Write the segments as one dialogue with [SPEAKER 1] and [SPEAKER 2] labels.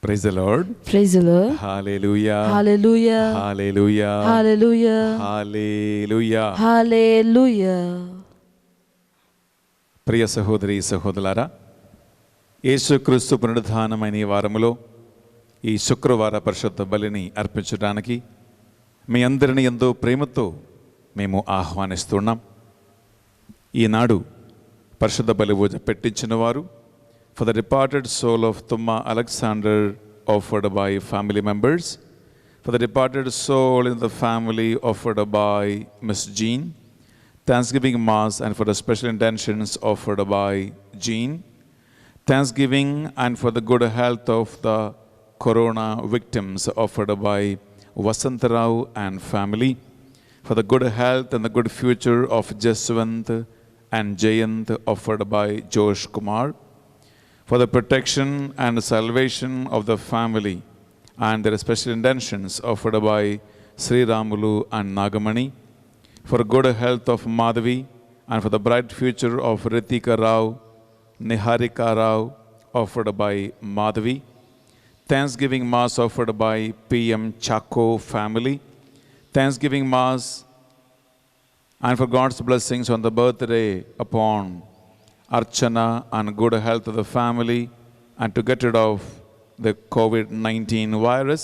[SPEAKER 1] Praise the Lord.
[SPEAKER 2] Praise the Lord.
[SPEAKER 1] Hallelujah.
[SPEAKER 2] Hallelujah.
[SPEAKER 1] Hallelujah.
[SPEAKER 2] Hallelujah.
[SPEAKER 1] Hallelujah.
[SPEAKER 2] Hallelujah.
[SPEAKER 1] ప్రియ సహోదరి సహోదరులారా, యేసుక్రీస్తు పునరుద్ధానమైన ఈ వారములో ఈ శుక్రవార పరిశుద్ధ బలిని అర్పించడానికి మీ అందరిని ఎంతో ప్రేమతో మేము ఆహ్వానిస్తున్నాం. ఈనాడు పరిశుద్ధ బలి పూజ పెట్టించిన వారు for the departed soul of Tumma Alexander, offered by family members, for the departed soul in the family, offered by Miss Jean, Thanksgiving Mass, and for the special intentions offered by Jean, Thanksgiving and for the good health of the corona victims offered by Vasantarao and family, for the good health and the good future of Jaswant and Jayant offered by Josh Kumar, for the protection and salvation of the family and their special intentions offered by Sri Ramulu and Nagamani, for good health of Madhavi and for the bright future of Ritika Rao, Niharika Rao offered by Madhavi, Thanksgiving Mass offered by PM Chako family, Thanksgiving Mass and for God's blessings on the birthday upon Archana and good health of the family and to get rid of the COVID-19 virus,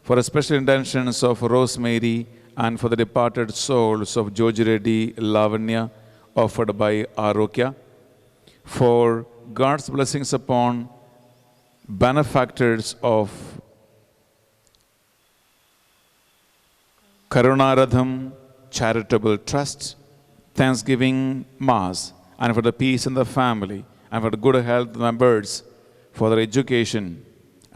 [SPEAKER 1] for a special intentions of Rosemary and for the departed souls of Joji Reddy Lavanya offered by Arokya, for God's blessings upon benefactors of Karunaradham Charitable Trust, Thanksgiving Mass, and for the peace in the family, and for the good health members, for their education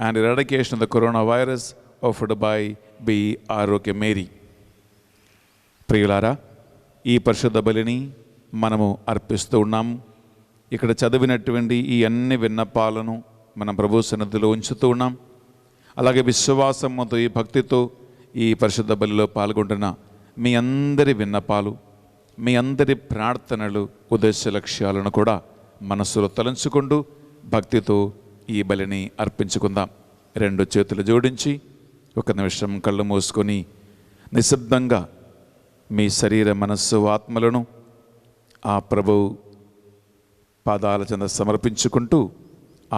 [SPEAKER 1] and eradication of the coronavirus offered by B. Arokya Mary. ప్రియులారా, ఈ పరిశుద్ధ బలిని మనము అర్పిస్తూ ఉన్నాము. ఇక్కడ చదివినటువంటి ఈ అన్ని విన్నపాలను మనం ప్రభు సన్నిధిలో ఉంచుతూ ఉన్నాం. అలాగే విశ్వాసంతో ఈ భక్తితో ఈ పరిశుద్ధ బలిలో పాల్గొంటున్న మీ అందరి విన్నపాలు, మీ అందరి ప్రార్థనలు, ఉద్దేశ లక్ష్యాలను కూడా మనస్సులో తలంచుకుంటూ భక్తితో ఈ బలిని అర్పించుకుందాం. రెండు చేతులు జోడించి ఒక నిమిషం కళ్ళు మూసుకొని నిశ్శబ్దంగా మీ శరీర మనస్సు ఆత్మలను ఆ ప్రభు పాదాల చెంత సమర్పించుకుంటూ,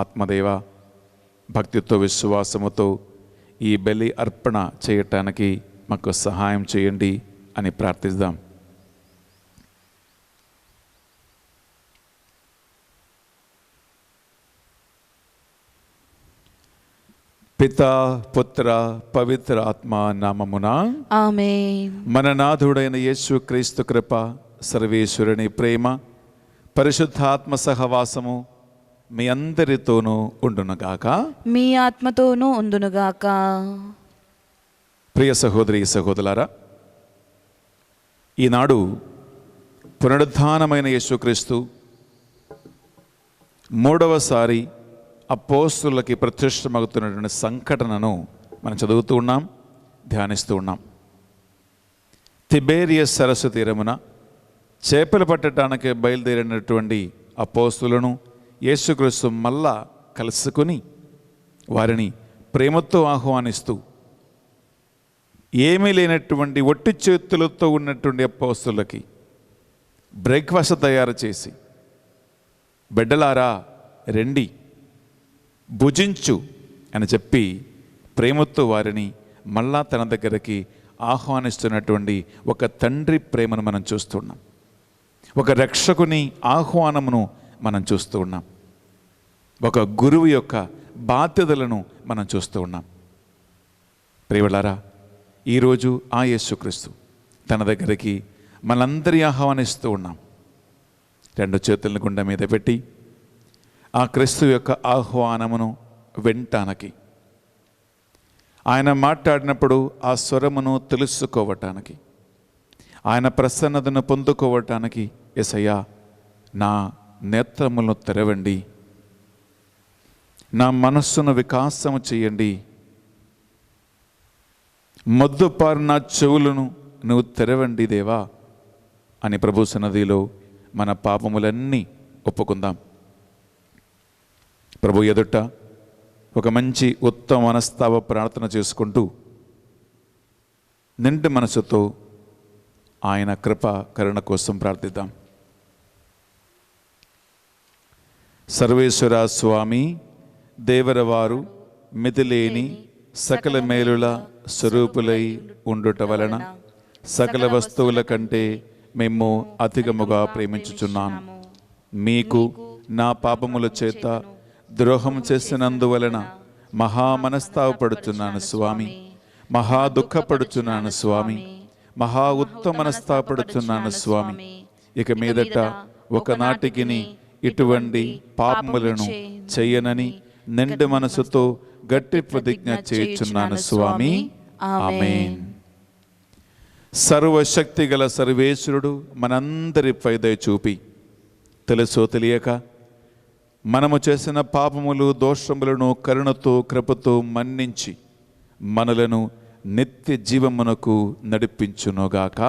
[SPEAKER 1] ఆత్మదేవ, భక్తితో విశ్వాసముతో ఈ బలి అర్పణ చేయటానికి మాకు సహాయం చేయండి అని ప్రార్థిద్దాం. పితా, పుత్ర, పవిత్ర ఆత్మ నామమున
[SPEAKER 2] ఆమేన్.
[SPEAKER 1] మన నాథుడైన యేసు క్రీస్తు కృప, సర్వేశ్వరుని ప్రేమ, పరిశుద్ధాత్మ సహవాసము మీ అందరితోనూ ఉండునుగాక.
[SPEAKER 2] మీ ఆత్మతోనూ ఉండునుగాక.
[SPEAKER 1] ప్రియ సహోదరి సహోదరులారా, ఈనాడు పునరుద్ధానమైన యేసుక్రీస్తు మూడవసారి అపోస్తులకి ప్రత్యక్షమవుతున్నటువంటి సంఘటనను మనం చదువుతూ ఉన్నాం, ధ్యానిస్తూ ఉన్నాం. తిబేరియస్ సరస్సు తీరమున చేపలు పట్టడానికి బయలుదేరినటువంటి అపోస్తులను యేసుక్రీస్తు మళ్ళా కలుసుకొని వారిని ప్రేమతో ఆహ్వానిస్తూ, ఏమీ లేనటువంటి ఒట్టి చేతులతో ఉన్నటువంటి అపోస్తులకి బ్రేక్ఫాస్ట్ తయారు చేసి, బిడ్డలారా రండి భుజించు అని చెప్పి ప్రేమతో వారిని మళ్ళా తన దగ్గరికి ఆహ్వానిస్తున్నటువంటి ఒక తండ్రి ప్రేమను మనం చూస్తున్నాం. ఒక రక్షకుని ఆహ్వానమును మనం చూస్తూ ఉన్నాం. ఒక గురువు యొక్క బాధ్యతలను మనం చూస్తూ ఉన్నాం. ప్రియులారా, ఈరోజు ఆ యేసుక్రీస్తు తన దగ్గరికి మనందరి ఆహ్వానిస్తూ ఉన్నాం. రెండు చేతులను గుండె మీద పెట్టి ఆ క్రీస్తు యొక్క ఆహ్వానమును వినటానికి, ఆయన మాట్లాడినప్పుడు ఆ స్వరమును తెలుసుకోవటానికి, ఆయన ప్రసన్నతను పొందుకోవటానికి, యేసయ్యా నా నేత్రములను తెరవండి, నా మనస్సును వికాసము చేయండి, మొద్దుపారు నా చెవులను నువ్వు తెరవండి దేవా అని ప్రభు సన్నిధిలో మన పాపములన్నీ ఒప్పుకుందాం. ప్రభు ఎదుట ఒక మంచి ఉత్తమ మనస్తావ ప్రార్థన చేసుకుంటూ నిండు మనసుతో ఆయన కృప కరుణ కోసం ప్రార్థిద్దాం. సర్వేశ్వర స్వామి దేవరవారు మితిలేని సకల మేలుల స్వరూపులై ఉండుట వలన సకల వస్తువుల కంటే మేము అధికముగా ప్రేమించుచున్నాను. మీకు నా పాపముల చేత ద్రోహం చేసినందువలన మహా మనస్తాపడుచున్నాను స్వామి, మహా దుఃఖపడుచున్నాను స్వామి, మహా ఉత్తమ మనస్తాపడుచున్నాను స్వామి. ఇక మీదట ఒకనాటికిని ఇటువంటి పాపములను చెయ్యనని నిండు మనసుతో గట్టి ప్రతిజ్ఞ చేయుచున్నాను స్వామి. ఆమేన్. సర్వశక్తి గల సర్వేశ్వరుడు మనందరిపై దయ చూపి తెలుసో తెలియక మనము చేసిన పాపములు దోషములను కరుణతో కృపతో మన్నించి మనలను నిత్య జీవమునకు నడిపించునుగాక.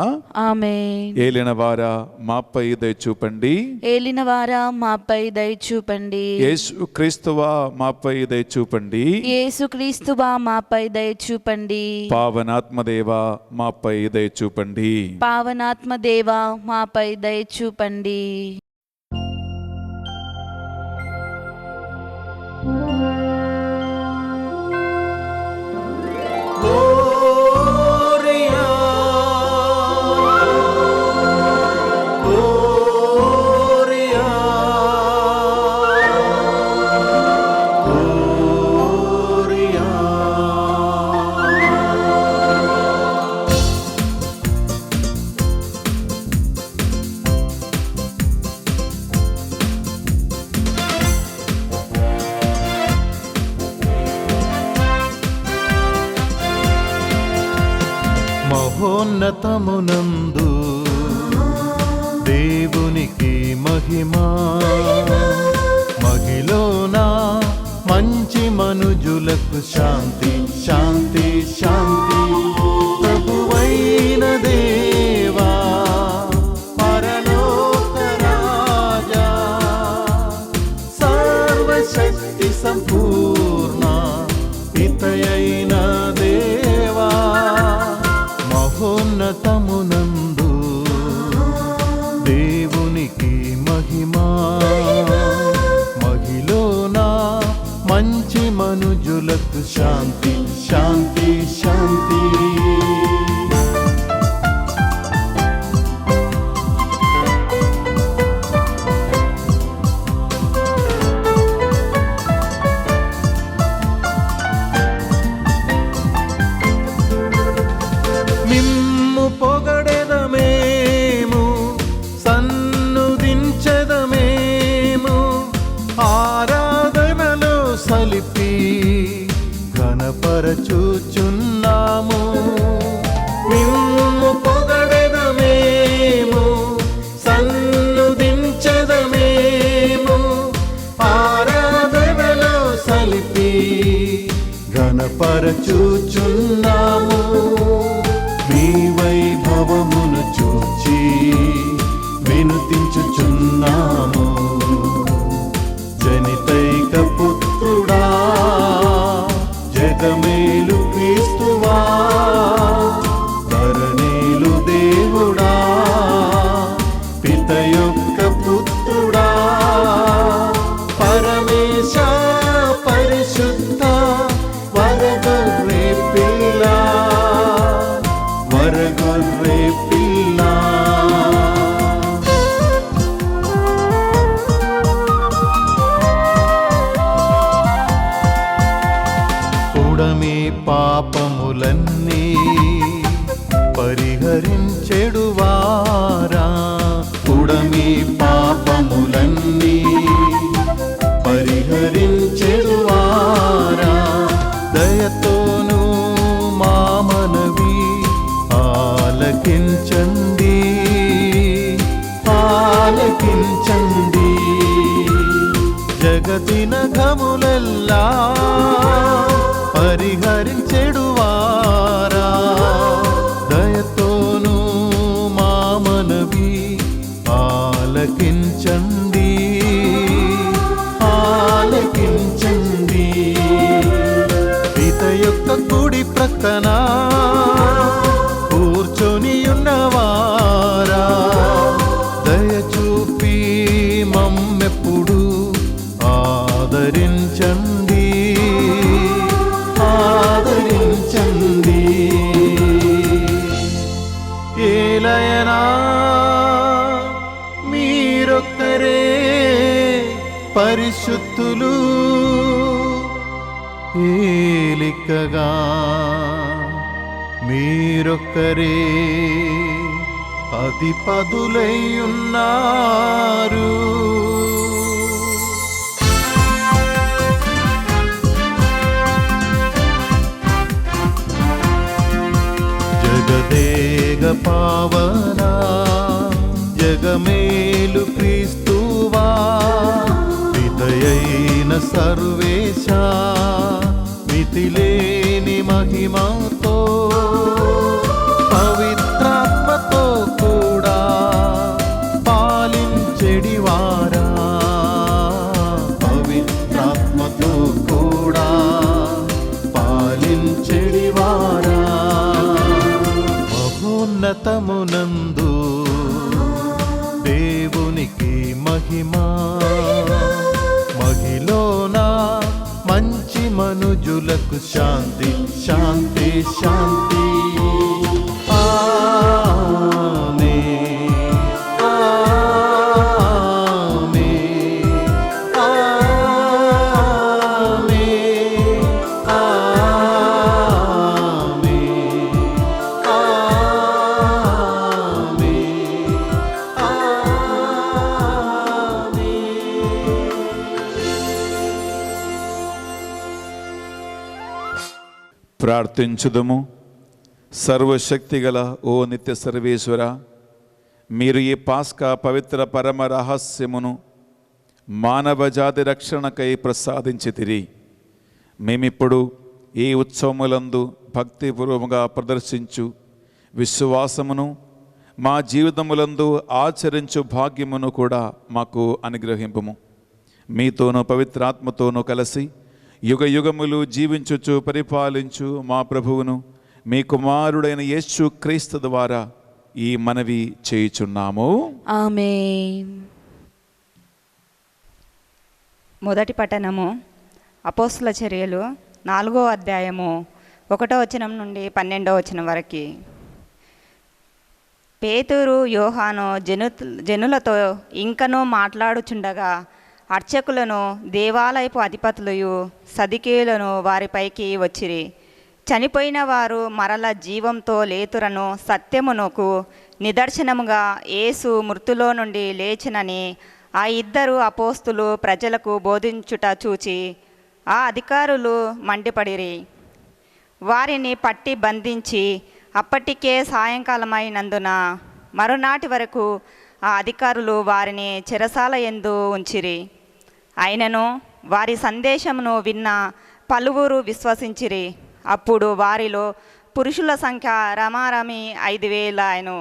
[SPEAKER 2] ఆమేన్.
[SPEAKER 1] ఏలినవారా మాపై దయ చూపండి.
[SPEAKER 2] ఏలినవారా మాపై దయ చూపండి.
[SPEAKER 1] యేసుక్రీస్తువా మాపై దయ చూపండి.
[SPEAKER 2] యేసుక్రీస్తువా మాపై దయ చూపండి.
[SPEAKER 1] పావనాత్మదేవా మాపై దయ చూపండి.
[SPEAKER 2] పావనాత్మదేవా మాపై దయ చూపండి.
[SPEAKER 3] మహోన్నతమునందు దేవునికి మహిమా, మహిలోన మంచి మనుజులకు శాంతి శాంతి శాంతి. ప్రభువైన దేవా పరలోక రాజా సర్వశక్తి సంపూర్ణ పితయైన దేవా, మహోన్నతమునందు దేవునికి మహిమా, మహిలోన మంచి మనుజులకు శాంతి శాంతి శాంతి. పొగడెదమేము సన్నుదించెదమేము, ఆరాధనలో సలిపి ఘనపరచుచున్నాము. మిమ్ము పొగడెదమేము సన్నుదించెదమేము, ఆరాధనలో సలిపి ఘనపరచుచున్నాము. మీ వైభవమును చూచి వినుతించుచున్నాము. జనితైక పుత్రుడా జగమేలు క్రీస్తువా, ధరణేలు దేవుడా పిత యొక్క పుత్రుడా, పరమేశ పరిశుద్ధ వరగొర్రె పిల్ల వరగొర్రె పిల్ల. పుడమి పాపములన్నీ పరిహరించెడువారా, పుడమి పాపములన్నీ పరిహరించెడువారా, దయతోను మా మనవి ఆలకించండి ఆలకించండి. జగతిన ఘములెల్లా పరిహరించెడువారా, దయతోను మా మనవి ఆలకించండి ఆలకించండి. ప్రక్కన కూర్చొని ఉన్నవారా, దయచూపి మమ్మెప్పుడు ఆదరించండి, ఆదరించండి. ఏలయనా మీరొక్కరే పరిశుద్ధులు, ఏలికగా మీరొక్కరే అధిపతులై ఉన్నారు. జగదేగ పావనా జగమేలు క్రీస్తువా, విదయైన సర్వేశా మితిలేని మహిమతో పవిత్రాత్మతో కూడా పాలించెడివారా, పవిత్రాత్మతో కూడా పాలించెడివారా. మహోన్నతమునందు దేవునికి మహిమా, మహిలోన మంచి మనుజులకు శాంతి, శాంతి, శాంతి. ఆమేన్, ఆమేన్, ఆమేన్, ఆమేన్,
[SPEAKER 1] ప్రార్థించుదము. సర్వశక్తిగల ఓ నిత్య సర్వేశ్వర, మీరు ఈ పాస్కా పవిత్ర పరమ రహస్యమును మానవ జాతి రక్షణకై ప్రసాదించితిరి. మేమిప్పుడు ఈ ఉత్సవములందు భక్తిపూర్వముగా ప్రదర్శించు విశ్వాసమును మా జీవితములందు ఆచరించు భాగ్యమును కూడా మాకు అనుగ్రహింపుము. మీతోనూ పవిత్రాత్మతోనూ కలిసి యుగ యుగములు జీవించుచు పరిపాలించు మా ప్రభువును మీ కుమారుడైన యేసు క్రీస్తు ద్వారా ఈ మనవి చేయుచున్నాము.
[SPEAKER 2] ఆమేన్.
[SPEAKER 4] మొదటి పట్టణము అపోస్తుల చర్యలు 4వ అధ్యాయము 1వ వచనం నుండి 12వ వచనం వరకు. పేతురు యోహాను జనులతో ఇంకనూ మాట్లాడుచుండగా అర్చకులను దేవాలయపు అధిపతులు సదికేయులను వారిపైకి వచ్చిరి. చనిపోయిన వారు మరల జీవంతో లేతురను సత్యమునకు నిదర్శనముగా యేసు మృతులో నుండి లేచినని ఆ ఇద్దరు అపోస్తులు ప్రజలకు బోధించుట చూచి ఆ అధికారులు మండిపడిరి. వారిని పట్టి బంధించి అప్పటికే సాయంకాలమైనందున మరునాటి వరకు ఆ అధికారులు వారిని చెరసాల యందు ఉంచిరి. అయినను వారి సందేశమును విన్న పలువురు విశ్వసించిరి. అప్పుడు వారిలో పురుషుల సంఖ్య రమారమి 5,000 ఆయను.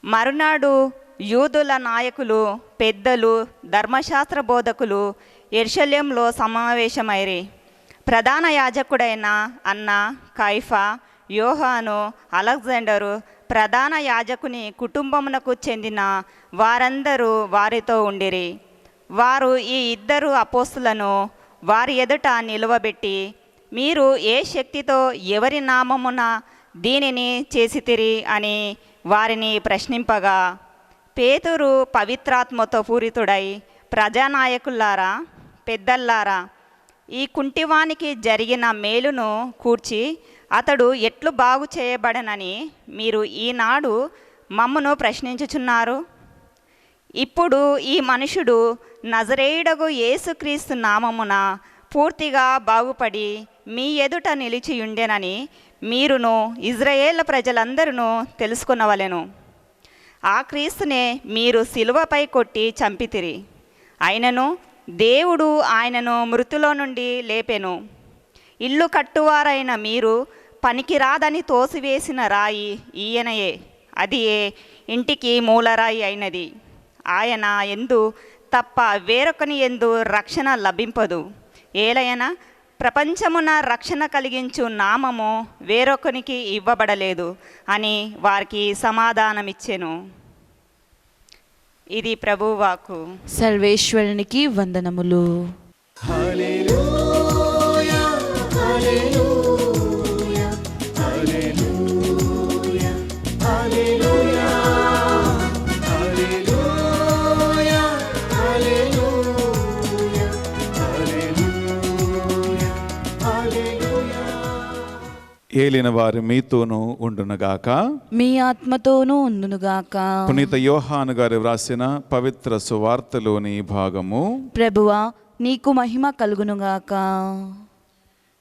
[SPEAKER 4] మరునాడు యూదుల నాయకులు, పెద్దలు, ధర్మశాస్త్ర బోధకులు యెరూషలేములో సమావేశమైరి. ప్రధాన యాజకుడైన అన్న, కైఫా, యోహాను, అలెగ్జాండరు, ప్రధాన యాజకుని కుటుంబమునకు చెందిన వారందరూ వారితో ఉండిరి. వారు ఈ ఇద్దరు అపోస్తులను వారి ఎదుట నిలువబెట్టి, మీరు ఏ శక్తితో ఎవరి నామమున దీనిని చేసితిరి అని వారిని ప్రశ్నింపగా, పేతురు పవిత్రాత్మతో పూరితుడై, ప్రజానాయకులారా, పెద్దల్లారా, ఈ కుంటివానికి జరిగిన మేలును కూర్చి అతడు ఎట్లు బాగు చేయబడనని మీరు ఈనాడు మమ్మను ప్రశ్నించుచున్నారు. ఇప్పుడు ఈ మనుషుడు నజరేయుడగు యేసుక్రీస్తు నామమున పూర్తిగా బాగుపడి మీ ఎదుట నిలిచియుండెనని మీరును ఇజ్రాయేల్ ప్రజలందరూ తెలుసుకొనవలెను. ఆ క్రీస్తునే మీరు సిలువపై కొట్టి చంపితిరి. అయినను దేవుడు ఆయనను మృతులో నుండి లేపెను. ఇల్లు కట్టువారైన మీరు పనికిరాదని తోసివేసిన రాయి ఈయనయే. అది ఇంటికి మూలరాయి అయినది. ఆయన యందు తప్ప వేరొకని యందు రక్షణ లభింపదు. ఏలయన ప్రపంచమున రక్షణ కలిగించు నామము వేరొకనికి ఇవ్వబడలేదు అని వారికి సమాధానమిచ్చెను. ఇది ప్రభువు వాక్కు.
[SPEAKER 2] సర్వేశ్వరునికి వందనములు.
[SPEAKER 3] హల్లెలూయా హల్లెలూయా హల్లెలూయా హల్లెలూయా హల్లెలూయా హల్లెలూయా హల్లెలూయా హల్లెలూయా.
[SPEAKER 1] ఏలిన వారు మీతోనూ ఉండునుగాక.
[SPEAKER 2] మీ ఆత్మతోనూ ఉండునుగాక.
[SPEAKER 1] పునీత యోహాను గారు వ్రాసిన పవిత్ర సువార్తలోని భాగము.
[SPEAKER 2] ప్రభువా నీకు మహిమ కలుగునుగాక.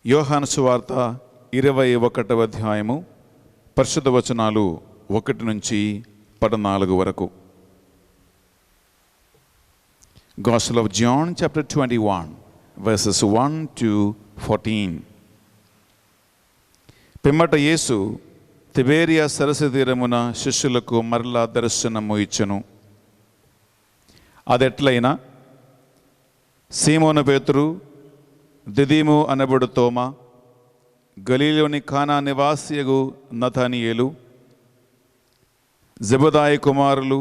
[SPEAKER 1] యోహాను సువార్త 21వ అధ్యాయము పరిశుద్ధ వచనాలు 1 నుంచి 14 వరకు. Gospel of John chapter 21 verses 1 to 14. పిమ్మట యేసు తిబేరియా సరస్సు తీరమున శిష్యులకు మరలా దర్శనము ఇచ్చెను. అదెట్లయినా సీమోను పేతురు, దిదీము అనబడు తోమా, గలీలోని కానా నివాసియగు నతనీయేలు, జెబెదాయి కుమారులు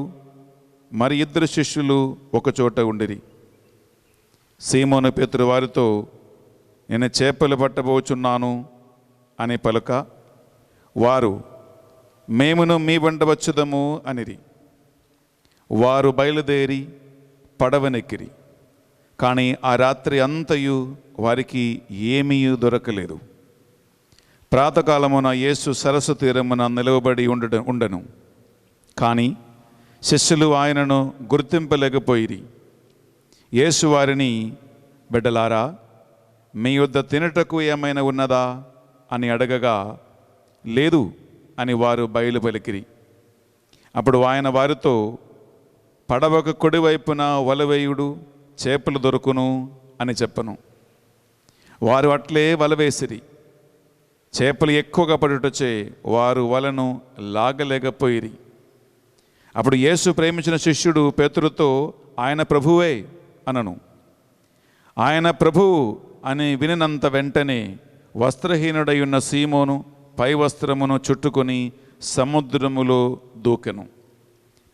[SPEAKER 1] మరి 2 శిష్యులు ఒకచోట ఉండిరి. సీమోను పేతురు వారితో, నేను చేపలు పట్టబోచున్నాను అని పలుక, వారు మేమును మీ వెంట వచ్చుదము అనిరి. వారు బయలుదేరి పడవనెక్కిరి. కానీ ఆ రాత్రి అంతయు వారికి ఏమీ దొరకలేదు. ప్రాతకాలమున యేసు సరస్సు తీరమున నిలవబడి ఉండను. కానీ శిష్యులు ఆయనను గుర్తింపలేకపోయిరి. యేసు వారిని, బిడ్డలారా, మీ యొద్ద తినుటకు ఏమైనా ఉన్నదా అని అడగగా, లేదు అని వారు బయలుపలికిరి. అప్పుడు ఆయన వారితో, పడవకు కుడివైపున వలవేయుడు, చేపలు దొరుకును అని చెప్పను. వారు అట్లే వలవేసిరి. చేపలు ఎక్కువగా పడుటచే వారు వలను లాగలేకపోయిరి. అప్పుడు యేసు ప్రేమించిన శిష్యుడు పేతురుతో, ఆయన ప్రభువే అనను. ఆయన ప్రభువు అని వినినంత వెంటనే వస్త్రహీనుడై ఉన్న సీమోను పై వస్త్రమును చుట్టుకొని సముద్రములో దూకెను.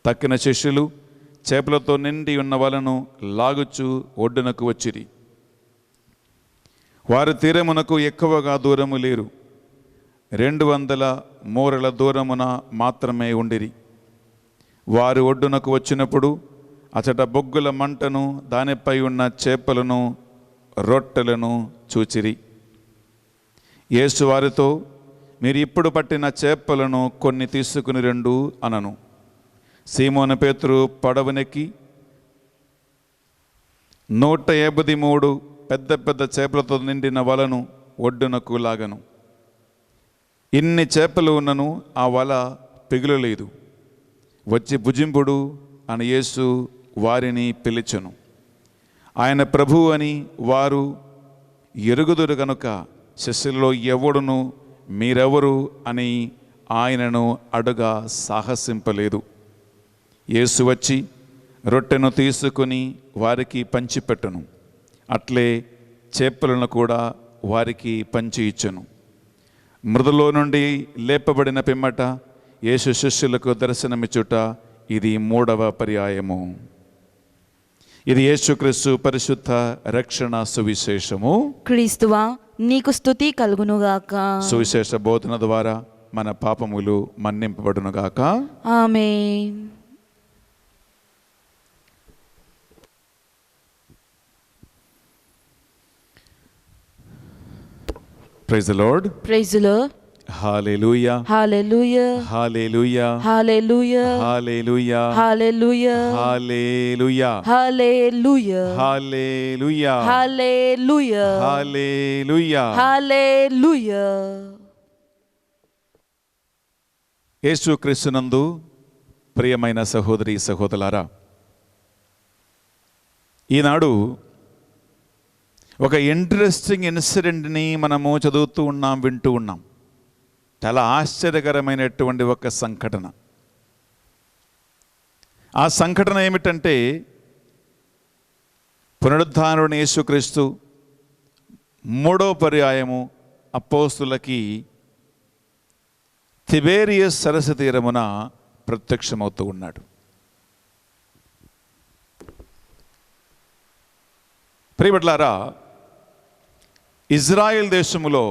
[SPEAKER 1] తక్కిన శిష్యులు చేపలతో నిండి ఉన్న వలను లాగుచు ఒడ్డునకు వచ్చిరి. వారు తీరమునకు ఎక్కువగా దూరము లేరు, 200 మూరల దూరమున మాత్రమే ఉండిరి. వారు ఒడ్డునకు వచ్చినప్పుడు అచట బొగ్గుల మంటను, దానిపై ఉన్న చేపలను, రొట్టెలను చూచిరి. యేసు వారితో, మీరు ఇప్పుడు పట్టిన చేపలను కొన్ని తీసుకుని రండు అనను. సీమోను పేతురు పడవనెక్కి 153 పెద్ద పెద్ద చేపలతో నిండిన వలను ఒడ్డునకు లాగను. ఇన్ని చేపలు ఉన్నను ఆ వల పిగులలేదు. వచ్చి భుజింపుడు అని యేసు వారిని పిలిచెను. ఆయన ప్రభువు అని వారు ఎరుగుదురు గనుక శిష్యులలో ఎవడును మీరెవరు అని ఆయనను అడుగా సాహసింపలేదు. యేసు వచ్చి రొట్టెను తీసుకుని వారికి పంచిపెట్టెను. అట్లే చేపలను కూడా వారికి పంచి ఇచ్చెను. మృదులో నుండి లేపబడిన పిమ్మట యేసు శిష్యులకు దర్శనమిచ్చుట ఇది 3వ పర్యాయము. ఇది యేసుక్రీస్తు పరిశుద్ధ రక్షణ సువిశేషము.
[SPEAKER 2] క్రీస్తువా నీకు స్తుతి కలుగునుగాక.
[SPEAKER 1] సువిశేష బోధన ద్వారా మన పాపములు మన్నింపబడునుగాక.
[SPEAKER 2] ఆమేన్.
[SPEAKER 1] Praise the Lord.
[SPEAKER 2] Praise the Lord.
[SPEAKER 1] Hallelujah.
[SPEAKER 2] Hallelujah.
[SPEAKER 1] Hallelujah.
[SPEAKER 2] Hallelujah.
[SPEAKER 1] Hallelujah.
[SPEAKER 2] Hallelujah.
[SPEAKER 1] Hallelujah.
[SPEAKER 2] Hallelujah.
[SPEAKER 1] Hallelujah.
[SPEAKER 2] Hallelujah.
[SPEAKER 1] Hallelujah.
[SPEAKER 2] Hallelujah.
[SPEAKER 1] యేసు క్రీస్తునందు ప్రియమైన సహోదరి సహోదరులారా, ఈనాడు ఒక ఇంట్రెస్టింగ్ ఇన్సిడెంట్ని మనము చదువుతూ ఉన్నాం, వింటూ ఉన్నాం. చాలా ఆశ్చర్యకరమైనటువంటి ఒక సంఘటన. ఆ సంఘటన ఏమిటంటే, పునరుద్ధానుడైన యేసుక్రీస్తు మూడో పర్యాయము అపోస్తులకి తిబేరియస్ సరస్సు తీరమున ప్రత్యక్షమవుతూ ఉన్నాడు. ప్రియబిడ్డలారా, ఇజ్రాయెల్ దేశములో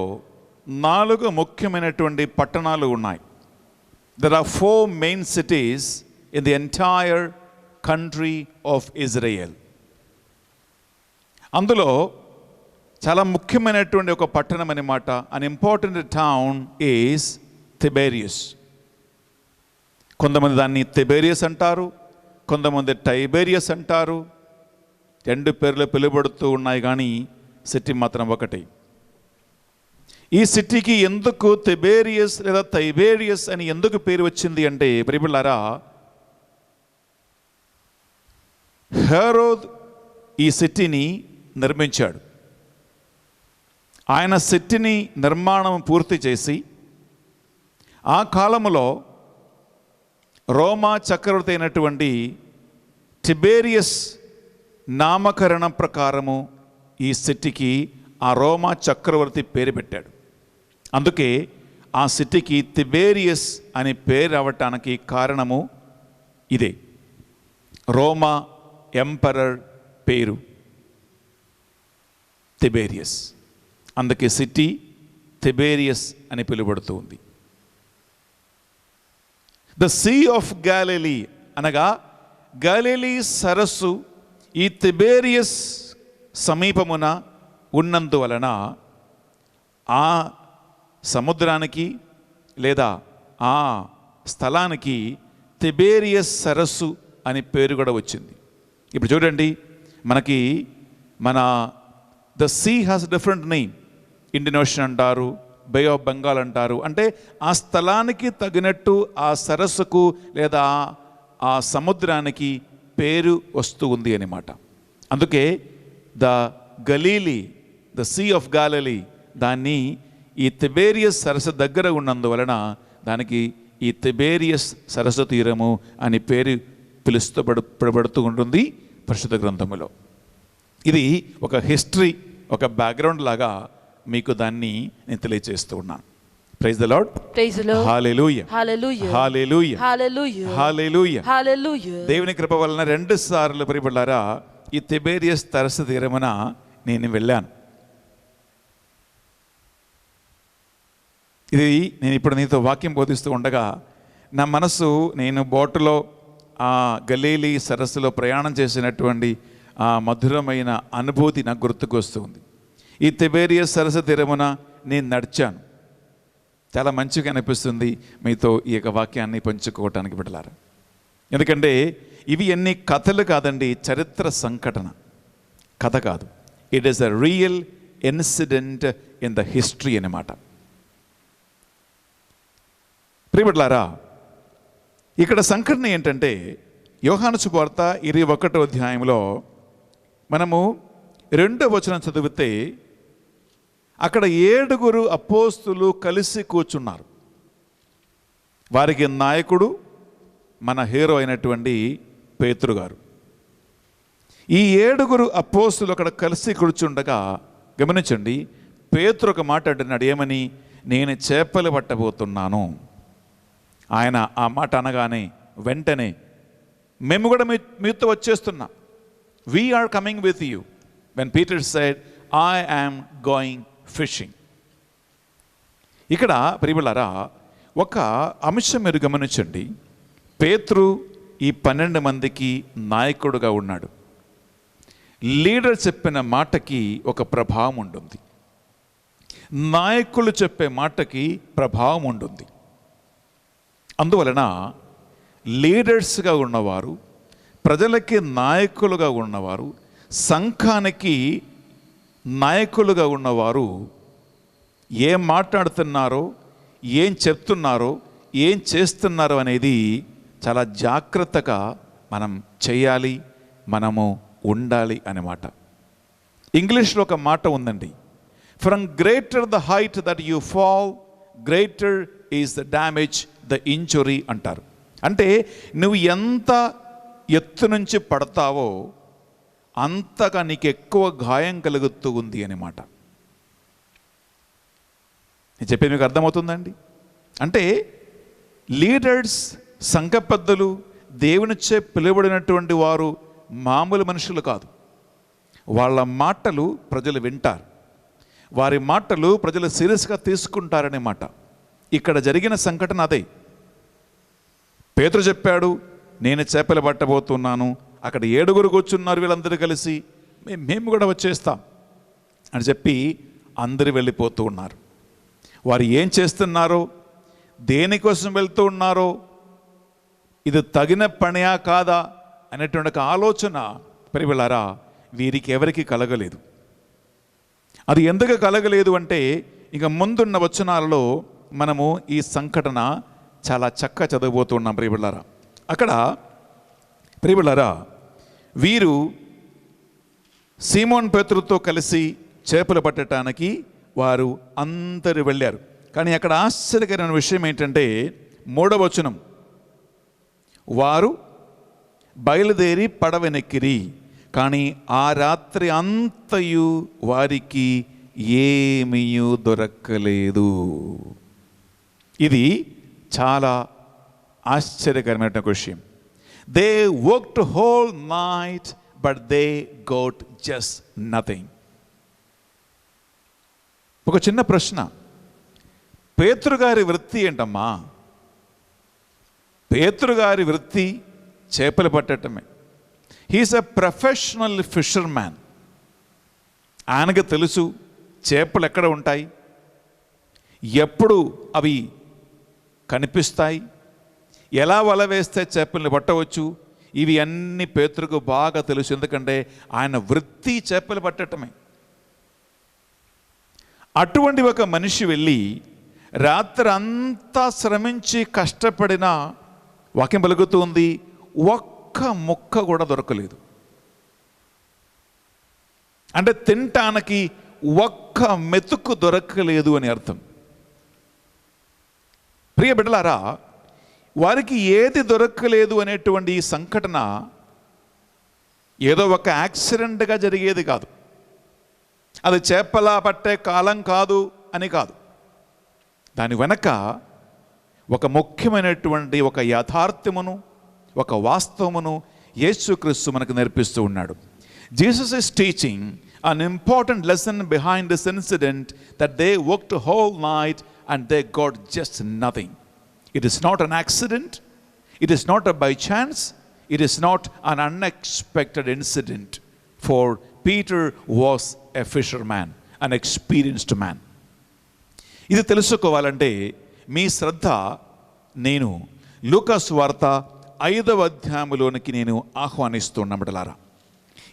[SPEAKER 1] 4 ముఖ్యమైనటువంటి పట్టణాలు ఉన్నాయి. There are 4 main cities in the entire country of Israel. అందులో చాలా ముఖ్యమైనటువంటి ఒక పట్టణం అన్నమాట. an important town is Tiberias. కొంతమంది దాన్ని తిబేరియస్ అంటారు, కొంతమంది టైబేరియస్ అంటారు. 2 పేర్లు పిలువబడుతూ ఉన్నాయి, కానీ సిటీ మాత్రం ఒకటి. ఈ సిటీకి ఎందుకు తిబేరియస్ లేదా టైబేరియస్ అని ఎందుకు పేరు వచ్చింది అంటే, ప్రియబిడ్డలారా, హెరోద్ ఈ సిటీని నిర్మించాడు. ఆయన సిటీని నిర్మాణం పూర్తి చేసి ఆ కాలములో రోమా చక్రవర్తి అయినటువంటి టిబేరియస్ నామకరణం ప్రకారము ఈ సిటీకి ఆ రోమా చక్రవర్తి పేరు పెట్టాడు. అందుకే ఆ సిటీకి తిబేరియస్ అనే పేరు రావటానికి కారణము ఇదే. రోమా ఎంపరర్ పేరు తిబేరియస్, అందుకే సిటీ తిబేరియస్ అని పిలువబడుతూ ఉంది. ద సీ ఆఫ్ గ్యాలిలీ అనగా గ్యాలిలీ సరస్సు ఈ తిబేరియస్ సమీపమున ఉన్నందువలన ఆ సముద్రానికి లేదా ఆ స్థలానికి తిబేరియస్ సరస్సు అని పేరు కూడా వచ్చింది. ఇప్పుడు చూడండి, మన the sea has different name. Indian Ocean అంటారు, బే ఆఫ్ బెంగాల్ అంటారు. అంటే ఆ స్థలానికి తగినట్టు ఆ సరస్సుకు లేదా ఆ సముద్రానికి పేరు వస్తూ ఉంది అన్నమాట. అందుకే ద గలీలీ, ద సీ ఆఫ్ గాలిలీ, దాన్ని ఈ తిబేరియస్ సరస్సు దగ్గర ఉన్నందువలన దానికి ఈ తిబేరియస్ సరస్సు తీరము అని పేరు పిలుస్తబడుతూ ఉంటుంది పరిశుద్ధ గ్రంథములో. ఇది ఒక హిస్టరీ, ఒక బ్యాక్గ్రౌండ్ లాగా మీకు దాన్ని నేను తెలియజేస్తూ ఉన్నాను. Praise the lord.
[SPEAKER 2] Praise the Lord.
[SPEAKER 1] హల్లెలూయా,
[SPEAKER 2] Hallelujah.
[SPEAKER 1] హల్లెలూయా,
[SPEAKER 2] Hallelujah.
[SPEAKER 1] హల్లెలూయా.
[SPEAKER 2] Hallelujah.
[SPEAKER 1] దేవుని కృప వలన 2 సార్లు ప్రియబిడ్డలారా ఈ తిబేరియస్ సరస్సు తీరమున నేను వెళ్ళాను. ఇది నేను ఇప్పుడు నీతో వాక్యం బోధిస్తూ ఉండగా నా మనసు, నేను బోటులో ఆ గలీలీ సరస్సులో ప్రయాణం చేసినటువంటి ఆ మధురమైన అనుభూతి నాకు గుర్తుకొస్తుంది. ఈ తిబేరియస్ సరస్సు తీరమున నేను నడిచాను. చాలా మంచిగా అనిపిస్తుంది మీతో ఈ యొక్క వాక్యాన్ని పంచుకోవటానికి బిడ్డలారా. ఎందుకంటే ఇవి ఎన్ని కథలు కాదండి, చరిత్ర సంఘటన, కథ కాదు. It is a real incident in the history అన్నమాట. ప్రియబిడ్డలారా, ఇక్కడ సంఘటన ఏంటంటే యోహాను సువార్త 21వ అధ్యాయంలో మనము 2వ వచనం చదివితే అక్కడ 7 అపోస్తులు కలిసి కూర్చున్నారు. వారికి నాయకుడు మన హీరో అయినటువంటి పేతురు గారు. ఈ 7 అపోస్తులు అక్కడ కలిసి కూర్చుండగా గమనించండి, పేతురు ఒక మాట అంటున్నాడు. ఏమని? నేను చేపలు పట్టబోతున్నాను. ఆయన ఆ మాట అనగానే వెంటనే మేము కూడా మీతో వచ్చేస్తున్నాం. We are coming with you. When Peter said, I am going fishing. ఇక్కడ ప్రియబిడ్డలారా ఒక అంశం మీరు గమనించండి. పేతురు ఈ 12 మందికి నాయకుడుగా ఉన్నాడు. లీడర్ చెప్పిన మాటకి ఒక ప్రభావం ఉంటుంది. నాయకులు చెప్పే మాటకి ప్రభావం ఉంటుంది. అందువలన లీడర్స్గా ఉన్నవారు, ప్రజలకి నాయకులుగా ఉన్నవారు, సంఘానికి నాయకులుగా ఉన్నవారు ఏం మాట్లాడుతున్నారో, ఏం చెప్తున్నారో, ఏం చేస్తున్నారో అనేది చాలా జాగ్రత్తగా మనం చేయాలి, మనము ఉండాలి అన్నమాట. ఇంగ్లీష్లో ఒక మాట ఉందండి, from greater the height that you fall greater is the damage, the injury అంటారు. అంటే నువ్వు ఎంత ఎత్తు నుంచి పడతావో అంతగా నీకు ఎక్కువ గాయం కలుగుతూ ఉంది అన్నమాట. నేను చెప్పేది మీకు అర్థమవుతుందండి? అంటే లీడర్స్, సంఘ పెద్దలు, దేవునిచ్చే పిలువబడినటువంటి వారు మామూలు మనుషులు కాదు. వాళ్ళ మాటలు ప్రజలు వింటారు, వారి మాటలు ప్రజలు సీరియస్గా తీసుకుంటారనే మాట. ఇక్కడ జరిగిన సంఘటన అదే. పేతురు చెప్పాడు, నేను చేపలు పట్టబోతున్నాను, అక్కడ 7 కూర్చున్నారు, వీళ్ళందరూ కలిసి మేము కూడా వచ్చేస్తాం అని చెప్పి అందరూ వెళ్ళిపోతూ ఉన్నారు. వారు ఏం చేస్తున్నారో, దేనికోసం వెళ్తూ ఉన్నారో, ఇది తగిన పనియా కాదా అనేటువంటి ఒక ఆలోచన ప్రియలారా వీరికి ఎవరికి కలగలేదు. అది ఎందుకు కలగలేదు అంటే, ఇక ముందున్న వచనాలలో మనము ఈ సంఘటన చాలా చక్కగా చదవబోతున్నాం ప్రియలారా. అక్కడ ప్రియలారా వీరు సీమోన్ పేతురుతో కలిసి చేపలు పట్టడానికి వారు అందరూ వెళ్ళారు. కానీ అక్కడ ఆశ్చర్యకరమైన విషయం ఏంటంటే 3వ వచనం, వారు బయలుదేరి పడవనెక్కిరి, కానీ ఆ రాత్రి అంతయు వారికి ఏమీ దొరకలేదు. ఇది చాలా ఆశ్చర్యకరమైన విషయం. They worked whole night but they goat just nothing. ఒక చిన్న ప్రశ్న, పేతురు గారి వృత్తి ఏంటమ్మా? పేతురు గారి వృత్తి చేపలు పట్టటమే. He's a professional fisherman. ఆయనకు తెలుసు చేపలు ఎక్కడ ఉంటాయి, ఎప్పుడు అవి కనిపిస్తాయి, ఎలా వల వేస్తే చేపల్ని పట్టవచ్చు, ఇవి అన్ని పేతురుకు బాగా తెలుసు. ఎందుకంటే ఆయన వృత్తి చేపలు పట్టటమే. అటువంటి ఒక మనిషి వెళ్ళి రాత్రి అంతా శ్రమించి కష్టపడిన వాక్యం పలుకుతుంది, ఒక్క ముక్క కూడా దొరకలేదు. అంటే తినటానికి ఒక్క మెతుకు దొరకలేదు అని అర్థం. ప్రియ బిడ్డలారా, వారికి ఏది దొరకలేదు అనేటువంటి ఈ సంఘటన ఏదో ఒక యాక్సిడెంట్గా జరిగేది కాదు, అది చేపల పట్టే కాలం కాదు అని కాదు. దాని వెనక ఒక ముఖ్యమైనటువంటి ఒక యథార్థమును, ఒక వాస్తవమును యేసుక్రీస్తు మనకు నేర్పిస్తూ ఉన్నాడు. Jesus is teaching an important lesson behind this incident, that they worked whole night and they got just nothing. It is not an accident, it is not a by chance, it is not an unexpected incident, for Peter was a fisherman, an experienced man. ఇది తెలుసుకోవాలంటే మీ శ్రద్ధ నేను లూకాసు వార్త 5వ అధ్యాయములోనికి నేను ఆహ్వానిస్తున్నామటలారా.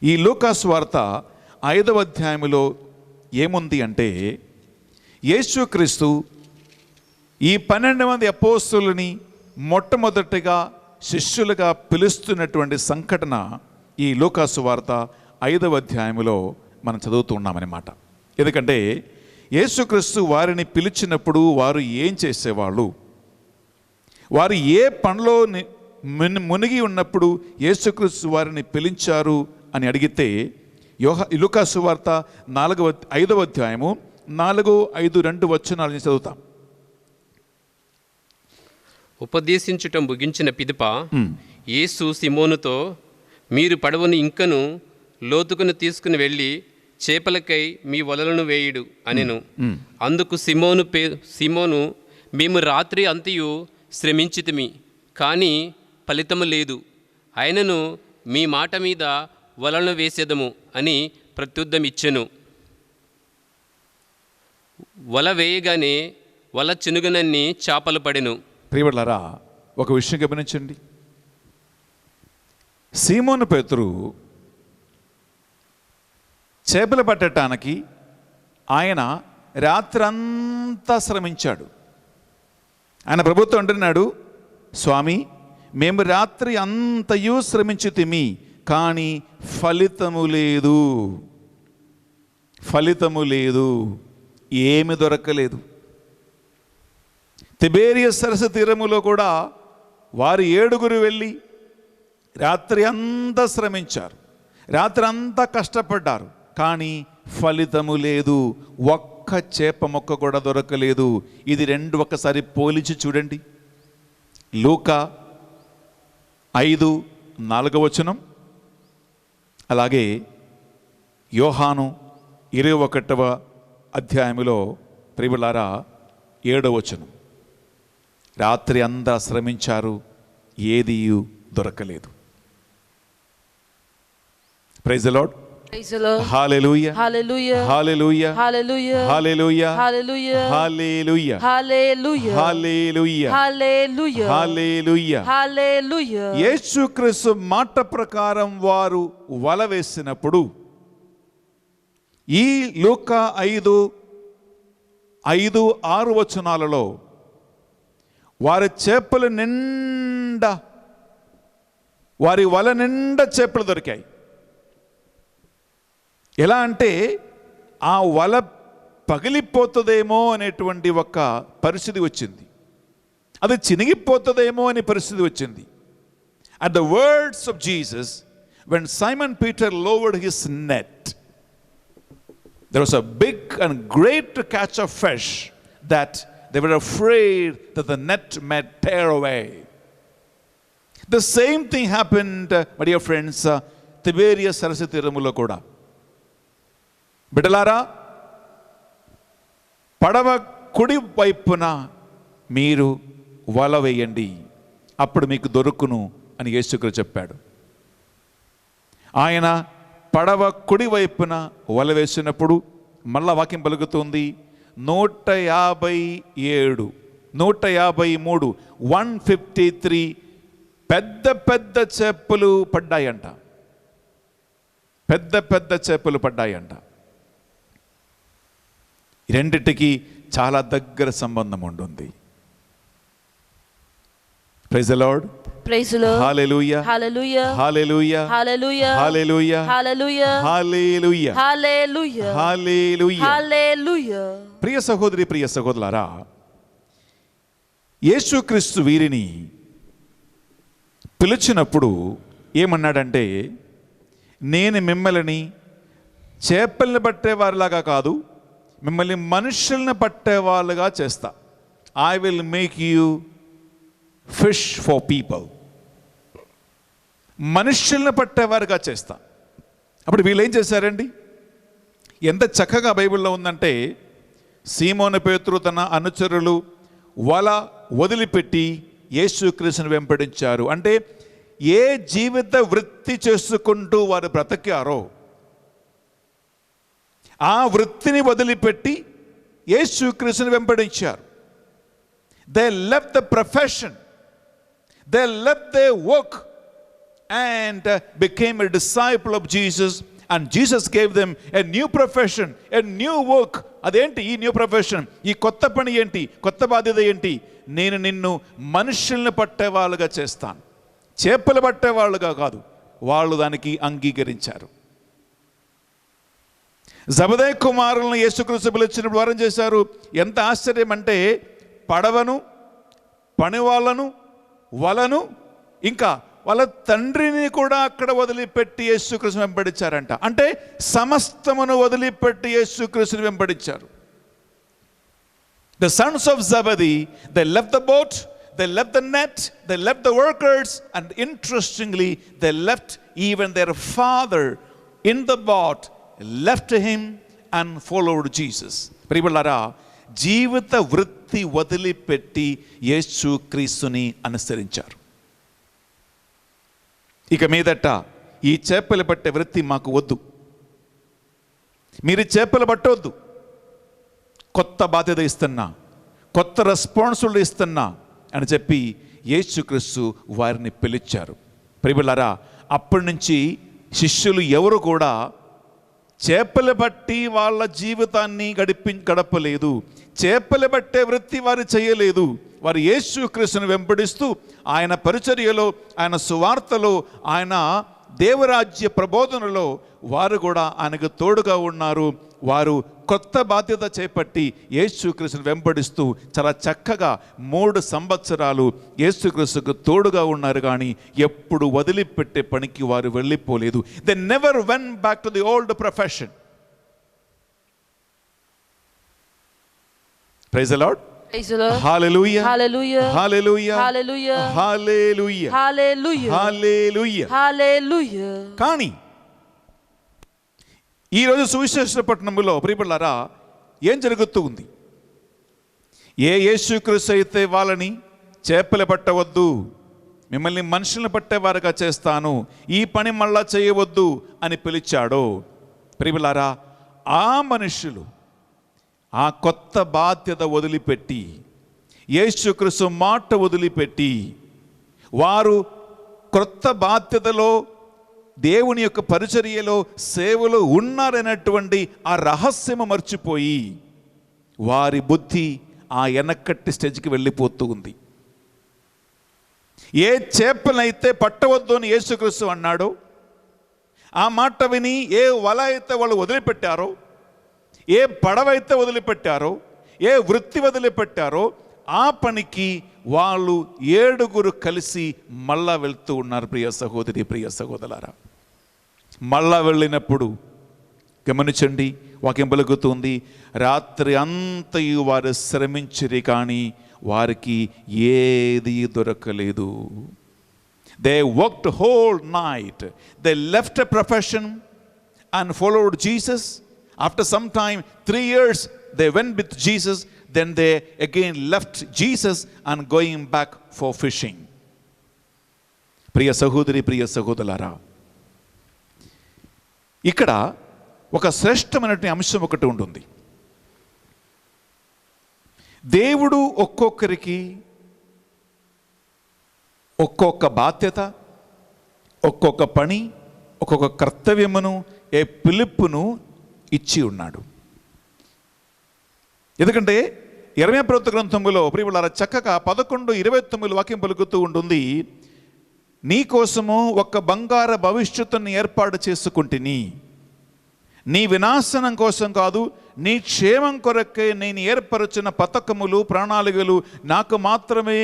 [SPEAKER 1] ఈ లూకాసు వార్త 5వ అధ్యాయములో ఏముంది అంటే, యేసుక్రీస్తు ఈ 12 మంది అపోస్తలుని మొట్టమొదటిగా శిష్యులుగా పిలుస్తున్నటువంటి సంఘటన ఈ లూకాసు వార్త 5వ అధ్యాయములో మనం చదువుతూ ఉన్నామన్నమాట. ఎందుకంటే యేసుక్రీస్తు వారిని పిలిచినప్పుడు వారు ఏం చేసేవాళ్ళు, వారు ఏ పనిలో మునిగి ఉన్నప్పుడు యేసుక్రీస్తు వారిని పిలిచారు అని అడిగితే, లూకాసు వార్త 5వ అధ్యాయము 4, 5, 2 వచనాలను చదువుతాం.
[SPEAKER 5] ఉపదేశించుట ముగించిన పిదప యేసు సిమోనుతో, మీరు పడవను ఇంకను లోతుకును తీసుకుని వెళ్ళి చేపలకై మీ వలలను వేయుడు అనెను. అందుకు సిమోను మేము రాత్రి అంతయు శ్రమించితిమి, కానీ ఫలితము లేదు, ఆయనను మీ మాట మీద వలను వేసేదము అని ప్రత్యుత్తమిచ్చెను. వల వేయగానే వల చినుగనన్ని చేపలు పడెను.
[SPEAKER 1] ప్రియలారా, ఒక విషయం గమనించండి. సీమోను పేతురు చేపలు పట్టడానికి ఆయన రాత్రంతా శ్రమించాడు. ఆయన ప్రభుత్వం అంటున్నాడు, స్వామి మేము రాత్రి అంతయు శ్రమించితిమి, కానీ ఫలితము లేదు, ఏమి దొరకలేదు. తిబేరియస్ సరస్సు తీరములో కూడా వారు 7 వెళ్ళి రాత్రి అంతా శ్రమించారు, రాత్రి అంతా కష్టపడ్డారు, కానీ ఫలితము లేదు. ఒక్క చేప మొక్క కూడా దొరకలేదు. ఇది రెండు ఒకసారి పోల్చి చూడండి. లూకా 5:4 అలాగే యోహాను 21వ అధ్యాయములో ప్రియులారా 7వ రాత్రి అంతా శ్రమించారు, ఏదీ దొరకలేదు. Praise the Lord.
[SPEAKER 2] Praise the Lord.
[SPEAKER 1] హల్లెలూయా,
[SPEAKER 2] Hallelujah.
[SPEAKER 1] హల్లెలూయా,
[SPEAKER 2] Hallelujah.
[SPEAKER 1] హల్లెలూయా,
[SPEAKER 2] Hallelujah.
[SPEAKER 1] హల్లెలూయా,
[SPEAKER 2] Hallelujah.
[SPEAKER 1] హల్లెలూయా,
[SPEAKER 2] Hallelujah.
[SPEAKER 1] హల్లెలూయా.
[SPEAKER 2] Hallelujah.
[SPEAKER 1] యేసుక్రీస్తు మాట ప్రకారం వారు వల వేసినప్పుడు ఈ లూకా 5:5-6 వారి చేపల నిండా, వారి వల నిండా చేపలు దొరికాయి. ఎలా అంటే ఆ వల పగిలిపోతుందేమో అనేటువంటి ఒక పరిస్థితి వచ్చింది, అది చినిగిపోతుందేమో అనే పరిస్థితి వచ్చింది. At the words of Jesus, when Simon Peter lowered his net, there was a big and great catch of fish that they were afraid that the net might tear away. The same thing happened, my dear friends, Tiberias సరస్సు తీరములో కూడా. బిడ్డలారా, పడవ కుడి వైపున మీరు వల వేయండి, అప్పుడు మీకు దొరుకును అని యేసుక్రీస్తు చెప్పాడు. ఆయన పడవ కుడి వైపున వల వేసినప్పుడు మళ్ళా వాక్యం పలుకుతుంది 157, 153, 153 పెద్ద పెద్ద చేపలు పడ్డాయంట. పెద్ద పెద్ద చేపలు పడ్డాయంట. రెండిటికి చాలా దగ్గర సంబంధం ఉంటుంది. Praise the Lord.
[SPEAKER 2] Praise the Lord.
[SPEAKER 1] హల్లెలూయా,
[SPEAKER 2] Hallelujah.
[SPEAKER 1] హల్లెలూయా,
[SPEAKER 2] Hallelujah.
[SPEAKER 1] హల్లెలూయా,
[SPEAKER 2] Hallelujah.
[SPEAKER 1] హల్లెలూయా,
[SPEAKER 2] Hallelujah.
[SPEAKER 1] హల్లెలూయా.
[SPEAKER 2] Hallelujah.
[SPEAKER 1] ప్రియ సహోదరి, ప్రియ సహోదరులారా, యేసుక్రీస్తు వీరిని పిలిచినప్పుడు ఏమన్నాడంటే, నేను మిమ్మల్ని చేపల్ని పట్టేవారిలాగా కాదు, మిమ్మల్ని మనుషుల్ని పట్టేవాళ్ళుగా చేస్తా. I will make you fish for people. మనుషుల్ని పట్టేవారుగా చేస్తా. అప్పుడు వీళ్ళు ఏం చేశారండి? ఎంత చక్కగా బైబిల్లో ఉందంటే, సీమోను పేతురు తన అనుచరులు వల వదిలిపెట్టి యేసుక్రీస్తుని వెంబడించారు. అంటే ఏ జీవిత వృత్తి చేసుకుంటూ వారు బ్రతికారో ఆ వృత్తిని వదిలిపెట్టి యేసుక్రీస్తుని వెంబడించారు. They left the profession, they left their work and became a disciple of Jesus, and Jesus gave them a new profession, a new work. అదేంటి ఈ న్యూ ప్రొఫెషన్? ఈ కొత్త పని ఏంటి? కొత్త బాధ్యత ఏంటి? నేను నిన్ను మనుషుల్ని పట్టేవాళ్ళుగా చేస్తాను, చేపలు పట్టేవాళ్ళుగా కాదు. వాళ్ళు దానికి అంగీకరించారు. జబదయి కుమారులను యేసుక్రీస్తు పిలిచినప్పుడు వారం చేశారు. ఎంత ఆశ్చర్యం అంటే, పడవను, పనివాళ్ళను, వలను, ఇంకా వాళ్ళ తండ్రిని కూడా అక్కడ వదిలిపెట్టి యేసుక్రీస్తుని వెంబడించారంట. అంటే సమస్తమును వదిలిపెట్టి యేసుక్రీస్తుని వెంబడించారు. The sons of Zebedee, they left the boat, they left the net, they left the workers, and interestingly, they left even their father in the boat, left him and followed Jesus. ప్రియలారా, జీవిత వృత్తి వదిలిపెట్టి యేసుక్రీస్తుని అనుసరించారు. ఇక మీదట ఈ చేపలు పట్టే వృత్తి మాకు వద్దు, మీరు చేపలు పట్టవద్దు, కొత్త బాధ్యత ఇస్తున్నా, కొత్త రెస్పాన్సిబిలిటీ ఇస్తున్నా అని చెప్పి యేసుక్రీస్తు వారిని పిలిచారు. ప్రియలారా, అప్పటి నుంచి శిష్యులు ఎవరు కూడా చేపలు పట్టి వాళ్ళ జీవితాన్ని గడపలేదు. చేపలు పట్టే వృత్తి వారు చేయలేదు. వారు యేసుక్రీస్తుని వెంబడిస్తూ ఆయన పరిచర్యలో, ఆయన సువార్తలో, ఆయన దేవరాజ్య ప్రబోధనలో వారు కూడా ఆయనకు తోడుగా ఉన్నారు. వారు కొత్త బాధ్యత చేపట్టి యేసుక్రీస్తుని వెంబడిస్తూ చాలా చక్కగా 3 సంవత్సరాలు యేసుక్రీస్తుకు తోడుగా ఉన్నారు. కానీ ఎప్పుడు వదిలిపెట్టే పనికి వారు వెళ్ళిపోలేదు. They never went back to the old profession. Praise the Lord.
[SPEAKER 2] Praise the Lord.
[SPEAKER 1] హల్లెలూయా,
[SPEAKER 2] Hallelujah.
[SPEAKER 1] హల్లెలూయా,
[SPEAKER 2] Hallelujah.
[SPEAKER 1] హల్లెలూయా,
[SPEAKER 2] Hallelujah.
[SPEAKER 1] హల్లెలూయా.
[SPEAKER 2] Hallelujah.
[SPEAKER 1] కానీ ఈరోజు సువిశేష పట్టణంలో ప్రియబిడ్డలారా ఏం జరుగుతూ ఉంది? ఏ యేసుక్రీస్తు అయితే వాళ్ళని చేపలు పట్టవద్దు, మిమ్మల్ని మనుషులను పట్టేవారుగా చేస్తాను, ఈ పని మళ్ళా చేయవద్దు అని పిలిచాడో, ప్రియబిడ్డలారా ఆ మనుషులు ఆ కొత్త బాధ్యత వదిలిపెట్టి, యేసుక్రీస్తు మాట వదిలిపెట్టి, వారు కొత్త బాధ్యతలో దేవుని యొక్క పరిచర్యలో సేవలో ఉన్నారనేటువంటి ఆ రహస్యము మర్చిపోయి వారి బుద్ధి ఆ వెనక్కట్టి స్టేజ్కి వెళ్ళిపోతూ ఉంది. ఏ చేపలైతే పట్టవద్దు అని యేసుక్రీస్తు అన్నాడో, ఆ మాట విని ఏ వల అయితే వాళ్ళు వదిలిపెట్టారో, ఏ పడవైతే వదిలిపెట్టారో, ఏ వృత్తి వదిలిపెట్టారో, ఆ పనికి వాళ్ళు 7 కలిసి మళ్ళా వెళ్తూ ఉన్నారు. ప్రియ సహోదరి, ప్రియ సహోదరులారా, మళ్ళా వెళ్ళినప్పుడు గమనించండి, వాక్యం పలుకుతుంది, రాత్రి అంతయు వారు శ్రమించిరి కానీ వారికి ఏది దొరకలేదు. They worked whole night. They left a profession and followed Jesus. After some time, 3 years, they went with Jesus. Then they again left Jesus and going back for fishing. ప్రియ సహోదరి, ప్రియ సహోదరులారా, ఇక్కడ ఒక శ్రేష్టమైనటువంటి అంశం ఒకటి ఉంటుంది. దేవుడు ఒక్కొక్కరికి ఒక్కొక్క బాధ్యత, ఒక్కొక్క పని, ఒక్కొక్క కర్తవ్యమును, ఏ పిలుపును ఇచ్చి ఉన్నాడు. ఎందుకంటే యెర్మయా ప్రవక్త గ్రంథములో ప్రియములారా చక్కగా 11:29 వాక్యం పలుకుతూ ఉంటుంది, నీ కోసము ఒక బంగారు భవిష్యత్తుని ఏర్పాటు చేసుకుంటుని, నీ వినాశనం కోసం కాదు, నీ క్షేమం కొరకే నేను ఏర్పరచిన పథకములు, ప్రణాళికలు నాకు మాత్రమే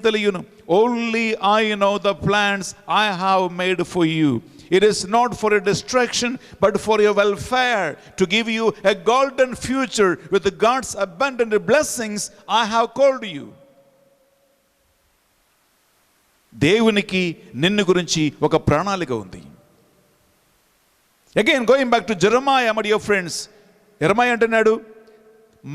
[SPEAKER 1] తెలియను. Only I know the plans I have made for you. It is not for a distraction, but for your welfare, to give you a golden future with God's abundant blessings. I have called you. దేవునికి నిన్ను గురించి ఒక ప్రణాళిక ఉంది. Again, going back to Jeremiah, my dear friends, యెర్మయా అంటున్నాడు,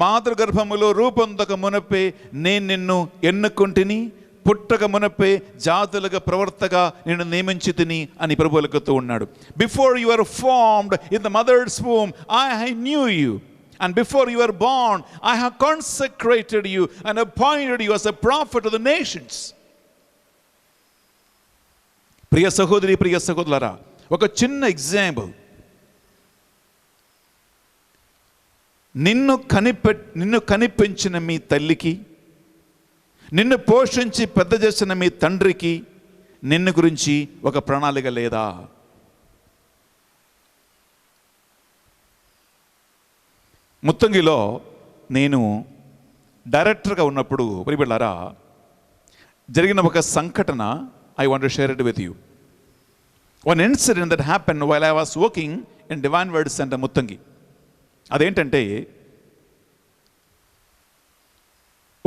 [SPEAKER 1] మాతృగర్భములో రూపొందక మునపే నేను నిన్ను ఎన్నుకుంటుని, పుట్టక మునపే జాతులుగా ప్రవర్తగా నేను నియమించితిని అని ప్రభువులకుతూ ఉన్నాడు. Before you are formed in the mother's womb, I knew you. And before you were born, I have consecrated you and appointed you as a prophet to the nations. ప్రియ సహోదరి, ప్రియ సహోదరులారా, ఒక చిన్న ఎగ్జాంపుల్. నిన్ను కనిపెంచిన మీ తల్లికి, నిన్ను పోషించి పెద్ద చేసిన మీ తండ్రికి నిన్ను గురించి ఒక ప్రణాళిక లేదా? ముత్తంగిలో నేను డైరెక్టర్గా ఉన్నప్పుడు ప్రియబిడ్డలారా జరిగిన ఒక సంఘటన I want to share it with you. One incident that happen while I was working in divine word centre Muthangi. అదేంటంటే,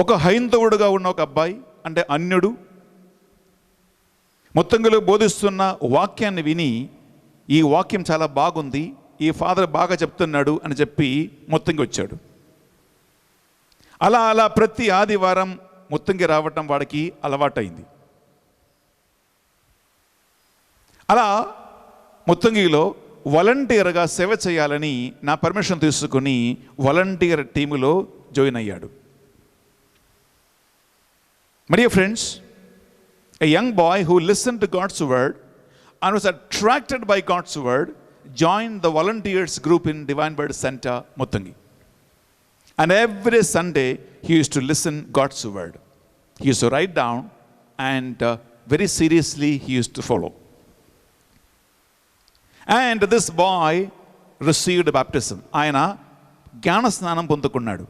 [SPEAKER 1] ఒక హైందవుడుగా ఉన్న ఒక అబ్బాయి, అంటే అన్యుడు, ముత్తంగిలో బోధిస్తున్న వాక్యాన్ని విని ఈ వాక్యం చాలా బాగుంది, ఈ ఫాదర్ బాగా చెప్తున్నాడు అని చెప్పి ముత్తంగి వచ్చాడు. అలా అలా ప్రతి ఆదివారం ముత్తంగి రావటం వాడికి అలవాటైంది. అలా ముత్తంగిలో వాలంటీర్గా సేవ చేయాలని నా పర్మిషన్ తీసుకుని వాలంటీర్ టీములో జాయిన్ అయ్యాడు. My dear friends, a young boy who listened to God's word and was attracted by God's word joined the volunteers group in Divine Word Center, Muttangi. And every Sunday he used to listen God's word. He used to write down and very seriously he used to follow. And this boy received baptism. Ayana జ్ఞాన స్నానం పొందుకున్నాడు.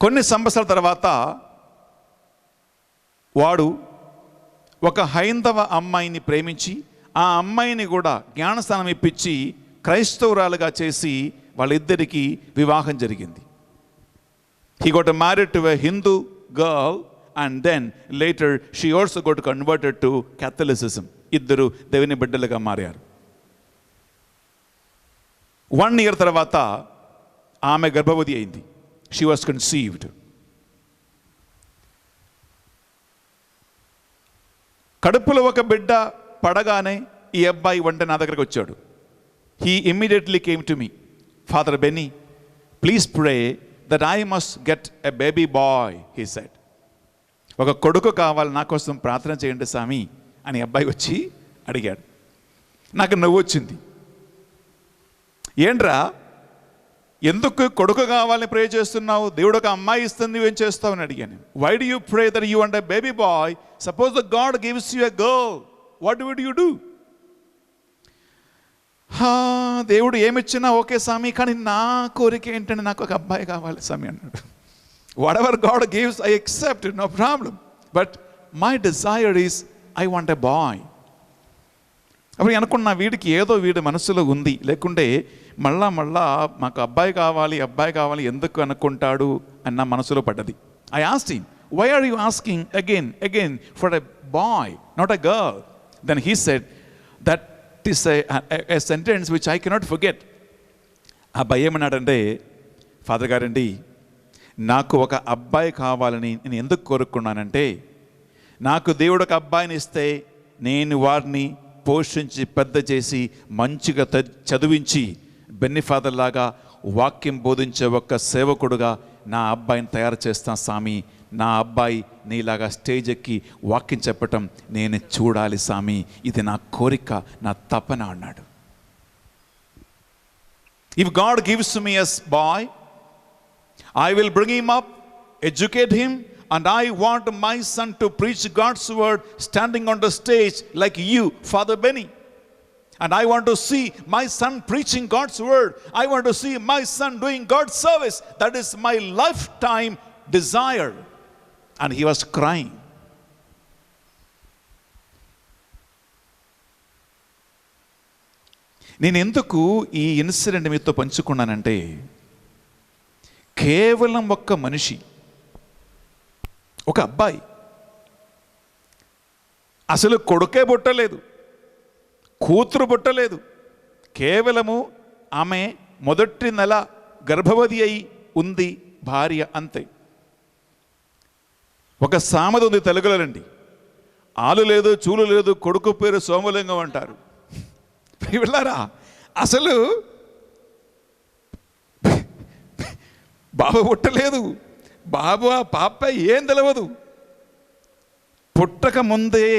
[SPEAKER 1] కొన్ని సంవత్సరాల తర్వాత వాడు ఒక హైందవ అమ్మాయిని ప్రేమించి ఆ అమ్మాయిని కూడా జ్ఞానస్నానం ఇప్పించి క్రైస్తవురాలుగా చేసి వాళ్ళిద్దరికీ వివాహం జరిగింది. He got married to a Hindu girl and then later she also got converted to Catholicism. ఇద్దరు దేవుని బిడ్డలుగా మారారు. 1 year తర్వాత ఆమె గర్భవతి అయింది. She was conceived. కడుపులో ఒక బిడ్డ పడగానే ఈ అబ్బాయి వెంటనే నా దగ్గరికి వచ్చాడు. He immediately came to me. Father Benny, please pray that I must get a baby boy, he said. ఒక కొడుకు కావాలి, నా కోసం ప్రార్థన చేయండి స్వామి అని అబ్బాయి వచ్చి అడిగాడు. నాకు నవ్వు వచ్చింది. ఏంట్రా, ఎందుకు కొడుకు కావాలని ప్రే చేస్తున్నావు? దేవుడు ఒక అమ్మాయి ఇస్తుంది, నువ్వేం చేస్తావు అని అడిగాను. Why do you pray that you want a baby boy? Suppose the God gives you a girl, what would you do? దేవుడు ఏమిచ్చినా ఓకే స్వామి, కానీ నా కోరిక ఏంటంటే నాకు ఒక అబ్బాయి కావాలి స్వామి అన్నాడు. Whatever God gives I accept, no problem, but my desire is I want a boy. అప్పుడు అనుకున్నా వీడికి ఏదో వీడి మనసులో ఉంది, లేకుంటే మళ్ళా మాకు అబ్బాయి కావాలి ఎందుకు అనుకుంటాడు అన్న మనసులో పడ్డది. I asked him, why are you asking again for a boy, not a girl? Then he said that is a sentence which I cannot forget. ఆ అబ్బాయి ఏమన్నాడంటే, ఫాదర్ గారండి, నాకు ఒక అబ్బాయి కావాలని నేను ఎందుకు కోరుకున్నానంటే, నాకు దేవుడు ఒక అబ్బాయిని ఇస్తే నేను వారిని పోషించి పెద్ద చేసి మంచిగా చదివించి బెన్నీ ఫాదర్ లాగా వాక్యం బోధించే ఒక సేవకుడుగా నా అబ్బాయిని తయారు చేస్తాను స్వామి. నా అబ్బాయి నీలాగా స్టేజ్ ఎక్కి వాక్యం చెప్పటం నేను చూడాలి స్వామి, ఇది నా కోరిక, నా తపన అన్నాడు. If God gives me a boy, I will bring him up, educate him, and I want my son to preach God's word standing on the stage like you, Father Benny. And I want to see my son preaching God's word. I want to see my son doing God's service. That is my lifetime desire. And he was crying. నేను ఎందుకు ఈ incident మీతో పంచుకున్నానంటే, కేవలం ఒక్క మనిషి, ఒక అబ్బాయి, అసలు కొడుకే పుట్టలేదు, కూతురు పుట్టలేదు, కేవలము ఆమె మొదటి నెల గర్భవతి అయి ఉంది భార్య, అంతే. ఒక సామెత ఉంది తెలుగులోనండి, ఆలు లేదు చూలు లేదు కొడుకు పేరు సోమలింగం అంటారు. వెళ్ళారా, అసలు బాబు పుట్టలేదు, బాబు ఆ పాప ఏం తెలియదు. పుట్టక ముందే,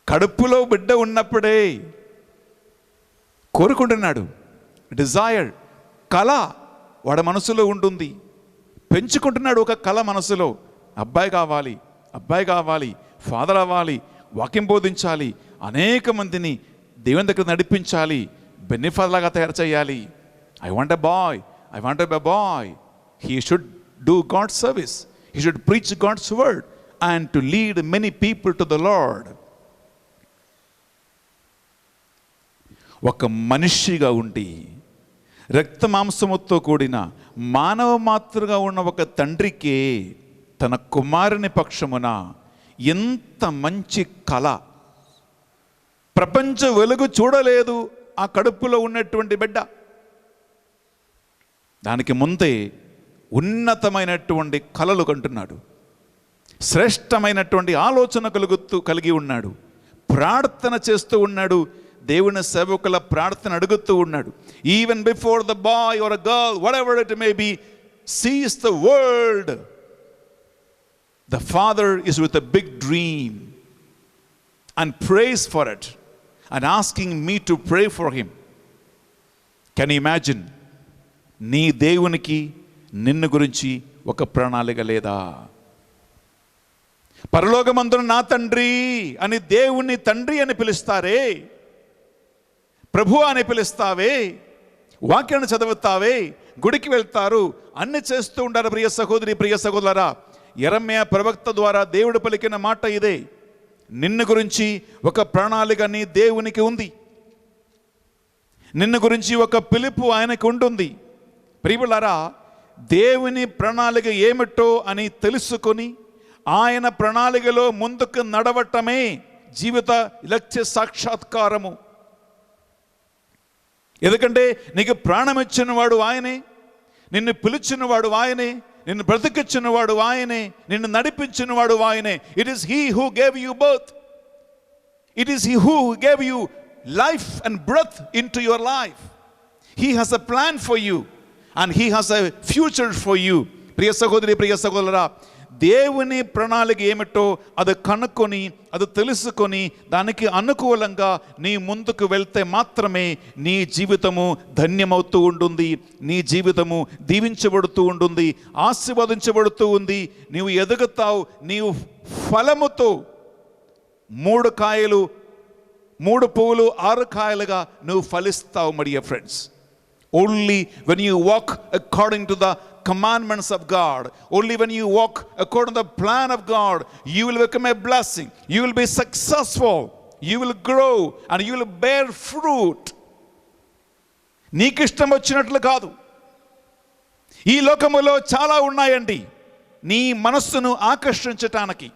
[SPEAKER 1] కడుపులో బిడ్డ ఉన్నప్పుడే కోరుకుంటున్నాడు. డిజైర్, కళ వాడి మనసులో ఉంటుంది, పెంచుకుంటున్నాడు ఒక కళ మనసులో. అబ్బాయి కావాలి, ఫాదర్ అవ్వాలి, వాక్యం బోధించాలి, అనేక మందిని దేవుని దగ్గర నడిపించాలి, బెనిఫిట్ లాగా తయారు చేయాలి. I want a bye. He should do God's service. He should preach God's word and to lead many people to the Lord. ఒక మనిషిగా ఉండి రక్త మాంసముతో కూడిన మానవ మాతృగా ఉన్న ఒక తండ్రికి తన కుమారుని పక్షమున ఎంత మంచి కళ. ప్రపంచ వెలుగు చూడలేదు ఆ కడుపులో ఉన్నటువంటి బిడ్డ. దానికి ముందే ఉన్నతమైనటువంటి కలలు కంటున్నాడు, శ్రేష్టమైనటువంటి ఆలోచన కలిగి ఉన్నాడు, ప్రార్థన చేస్తూ ఉన్నాడు, దేవుని సేవకుల ప్రార్థన అడుగుతూ ఉన్నాడు. Even before the boy or a girl, whatever it may be, sees the world, the father is with a big dream and prays for it and asking me to pray for him. Can you imagine? నీ దేవునికి నిన్ను గురించి ఒక ప్రణాళిక లేదా? పరలోకమందున నా తండ్రి అని దేవుణ్ణి తండ్రి అని పిలుస్తారే, ప్రభు అని పిలుస్తావే, వాక్యాన్ని చదువుతావే, గుడికి వెళ్తారు, అన్ని చేస్తూ ఉంటారు. ప్రియ సహోదరి, ప్రియ సహోదరులారా, యెరెమ్యా ప్రవక్త ద్వారా దేవుడు పలికిన మాట ఇదే. నిన్ను గురించి ఒక ప్రణాళిక నీ దేవునికి ఉంది, నిన్ను గురించి ఒక పిలుపు ఆయనకు ఉంటుంది. ప్రియులారా, దేవుని ప్రణాళిక ఏమిటో అని తెలుసుకొని ఆయన ప్రణాళికలో ముందుకు నడవటమే జీవిత లక్ష్య సాక్షాత్కారము. ఎందుకంటే నీకు ప్రాణం ఇచ్చినవాడు ఆయనే, నిన్ను పిలిచినవాడు ఆయనే, నిన్ను బ్రతికిచ్చినవాడు ఆయనే, నిన్ను నడిపించినవాడు ఆయనే. It is he who gave you birth. It is he who gave you life and breath into your life. He has a plan for you and he has a future for you. ప్రియ సహోదరి, ప్రియ సహోదరా, దేవుని ప్రణాళిక ఏమిటో అది కనుక్కొని, అది తెలుసుకొని దానికి అనుకూలంగా నీ ముందుకు వెళ్తే మాత్రమే నీ జీవితము ధన్యమవుతూ ఉంటుంది, నీ జీవితము దీవించబడుతూ ఉంటుంది, ఆశీర్వదించబడుతూ ఉంది. నీవు ఎదుగుతావు, నీవు ఫలముతో 3 కాయలు 3 పువ్వులు 6 కాయలుగా నువ్వు ఫలిస్తావు. My dear friends, only when you walk according to the commandments of God, only when you walk according to the plan of God, you will become a blessing, you will be successful, you will grow and you will bear fruit. నీకు ఇష్టం వచ్చినట్లు కాదు. ఈ లోకములో చాలా ఉన్నాయండి నీ మనస్సును ఆకర్షించటానికి.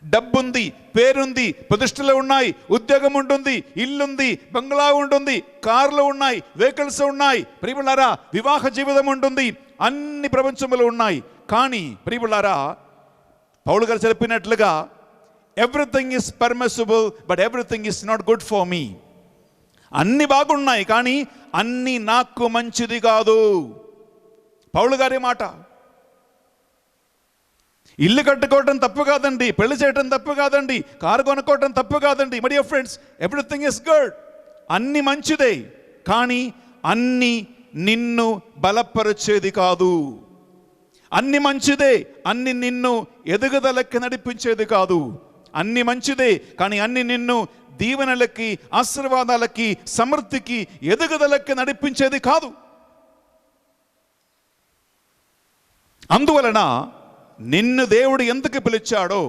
[SPEAKER 1] డబ్బుంది, పేరుంది, ప్రతిష్టలు ఉన్నాయి, ఉద్యోగం ఉంటుంది, ఇల్లుంది, బంగ్లా ఉంటుంది, కార్లు ఉన్నాయి, వెహికల్స్ ఉన్నాయి, ప్రియములారా వివాహ జీవితం ఉంటుంది, అన్ని ప్రపంచంలో ఉన్నాయి. కానీ ప్రియములారా, పౌలు గారు చెప్పినట్లుగా everything is permissible but everything is not good for me. అన్ని బాగున్నాయి కానీ అన్ని నాకు మంచిది కాదు. పౌలు గారి మాట. ఇల్లు కట్టుకోవటం తప్పు కాదండి, పెళ్లి చేయటం తప్పు కాదండి, కారు కొనుక్కోవటం తప్పు కాదండి. My dear friends, everything is good. అన్ని మంచిదే కానీ అన్ని నిన్ను బలపరిచేది కాదు. అన్ని మంచిదే, అన్ని నిన్ను ఎదుగుదలకి నడిపించేది కాదు. అన్ని మంచిదే కానీ అన్ని నిన్ను దీవెనలకి, ఆశీర్వాదాలకి, సమృద్ధికి, ఎదుగుదలకి నడిపించేది కాదు. అందువలన నిన్ను దేవుడు ఎందుకు పిలిచాడో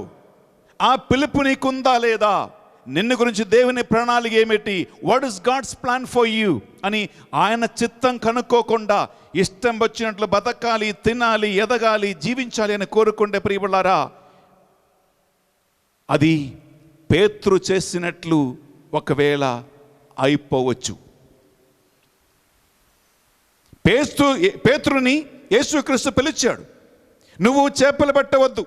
[SPEAKER 1] ఆ పిలుపు నీకుందా లేదా, నిన్ను గురించి దేవుని ప్రణాళిక ఏమిటి, what is God's plan for you అని ఆయన చిత్తం కనుక్కోకుండా ఇష్టం వచ్చినట్లు బతకాలి, తినాలి, ఎదగాలి, జీవించాలి అని కోరుకుంటే ప్రియబులారా, అది పేతురు చేసినట్లు ఒకవేళ అయిపోవచ్చు. పేతురుని యేసుక్రీస్తు పిలిచాడు, నువ్వు చేపలు పట్టవద్దు,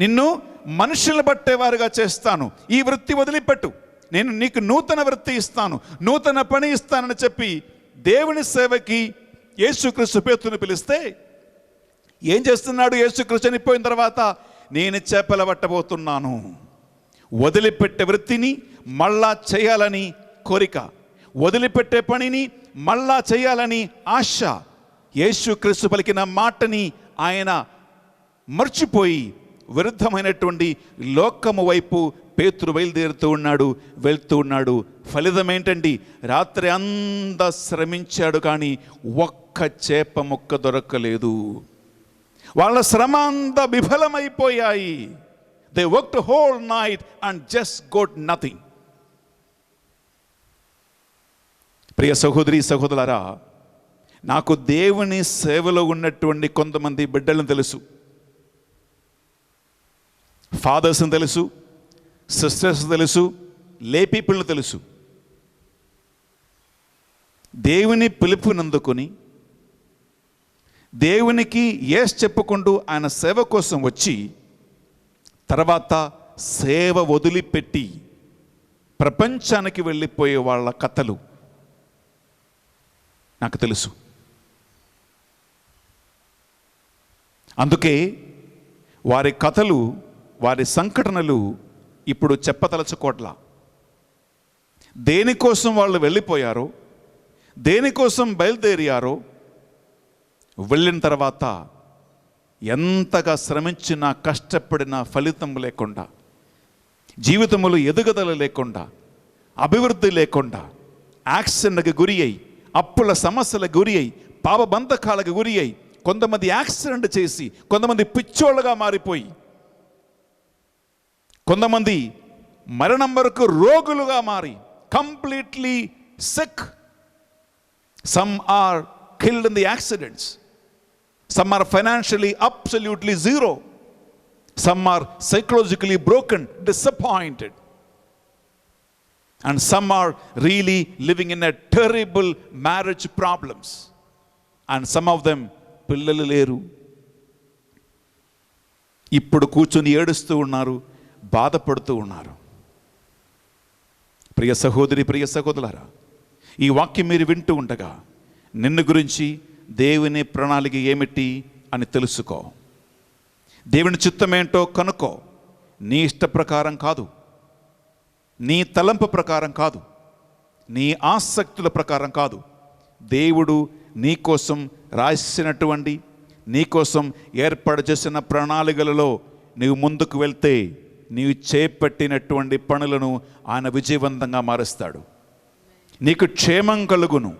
[SPEAKER 1] నిన్ను మనుషులు పట్టేవారుగా చేస్తాను, ఈ వృత్తి వదిలిపెట్టు, నేను నీకు నూతన వృత్తి ఇస్తాను, నూతన పని ఇస్తానని చెప్పి దేవుని సేవకి యేసుక్రీస్తు పేతురుని పిలిస్తే ఏం చేస్తున్నాడు? యేసుక్రీస్తు చనిపోయిన తర్వాత నేను చేపలు పట్టబోతున్నాను, వదిలిపెట్టే వృత్తిని మళ్ళా చేయాలని కోరిక, వదిలిపెట్టే పనిని మళ్ళా చేయాలని ఆశ, యేసుక్రీస్తు పలికిన మాటని ఆయన మర్చిపోయి విరుద్ధమైనటువంటి లోకము వైపు పేతురు బయలుదేరుతూ ఉన్నాడు, వెళ్తూ ఉన్నాడు. ఫలితం ఏంటండి? రాత్రి అంతా శ్రమించాడు కానీ ఒక్క చేప ముక్క దొరకలేదు. వాళ్ళ శ్రమ అంతా విఫలమైపోయాయి. They worked whole night and just got nothing. ప్రియ సహోదరి సహోదరులారా, నాకు దేవుని సేవలో ఉన్నటువంటి కొంతమంది బిడ్డలను తెలుసు, ఫాదర్స్ని తెలుసు, సిస్టర్స్ తెలుసు, లే పీపుల్ని తెలుసు. దేవుని పిలుపునందుకొని దేవునికి యేస్ చెప్పుకుంటూ ఆయన సేవ కోసం వచ్చి తర్వాత సేవ వదిలిపెట్టి ప్రపంచానికి వెళ్ళిపోయే వాళ్ళ కథలు నాకు తెలుసు. అందుకే వారి కథలు, వారి సంఘటనలు ఇప్పుడు చెప్పతలచుకోట్లా. దేనికోసం వాళ్ళు వెళ్ళిపోయారో, దేనికోసం బయలుదేరారో, వెళ్ళిన తర్వాత ఎంతగా శ్రమించినా కష్టపడినా ఫలితం లేకుండా, జీవితంలో ఎదుగుదల లేకుండా, అభివృద్ధి లేకుండా, యాక్సిడెంట్కి గురి అయి, అప్పుల సమస్యలకు గురి అయి, పాపబంధకాలకు గురి అయి, కొంతమంది యాక్సిడెంట్ చేసి, కొంతమంది పిచ్చోళ్ళగా మారిపోయి, కొంతమంది మరణం వరకు రోగులుగా మారి, completely sick, some are killed in the accidents. Some are financially absolutely zero. Some are psychologically broken, disappointed. And some are really living in a terrible marriage problems. And some of them పిల్లలు లేరు. ఇప్పుడు కూర్చొని ఏడుస్తూ ఉన్నారు, బాధపడుతూ ఉన్నారు. ప్రియ సహోదరి, ప్రియ సహోదరులారా, ఈ వాక్యం మీరు వింటూ ఉండగా నిన్ను గురించి దేవుని ప్రణాళిక ఏమిటి అని తెలుసుకో. దేవుని చిత్తమేంటో కనుక్కో. నీ ఇష్ట ప్రకారం కాదు, నీ తలంపు ప్రకారం కాదు, నీ ఆసక్తుల ప్రకారం కాదు. దేవుడు నీకోసం రాసినటువంటి, నీకోసం ఏర్పాటు చేసిన ప్రణాళికలలో నీవు ముందుకు వెళ్తే నీవు చేపట్టినటువంటి పనులను ఆయన విజయవంతంగా మారుస్తాడు. నీకు క్షేమం కలుగును,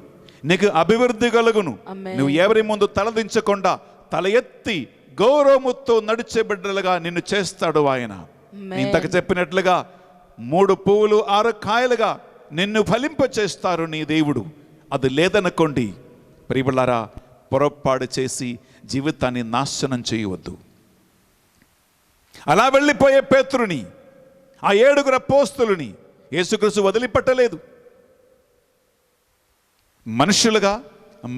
[SPEAKER 1] నీకు అభివృద్ధి కలుగును. నువ్వు ఎవరి ముందు తలదించకుండా తల ఎత్తి గౌరవముతో నడిచే బిడ్డలుగా నిన్ను చేస్తాడు ఆయన. ఇంతకు చెప్పినట్లుగా 3 పువ్వులు 6 కాయలుగా నిన్ను ఫలింప చేస్తారు నీ దేవుడు. అది లేదనుకోండి ప్రియబిడ్డలారా, పొరపాటు చేసి జీవితాన్ని నాశనం చేయవద్దు. అలా వెళ్ళిపోయే పేతురుని, ఆ 7 అపోస్తలుని యేసుక్రీస్తు వదిలిపెట్టలేదు. మనుషులుగా,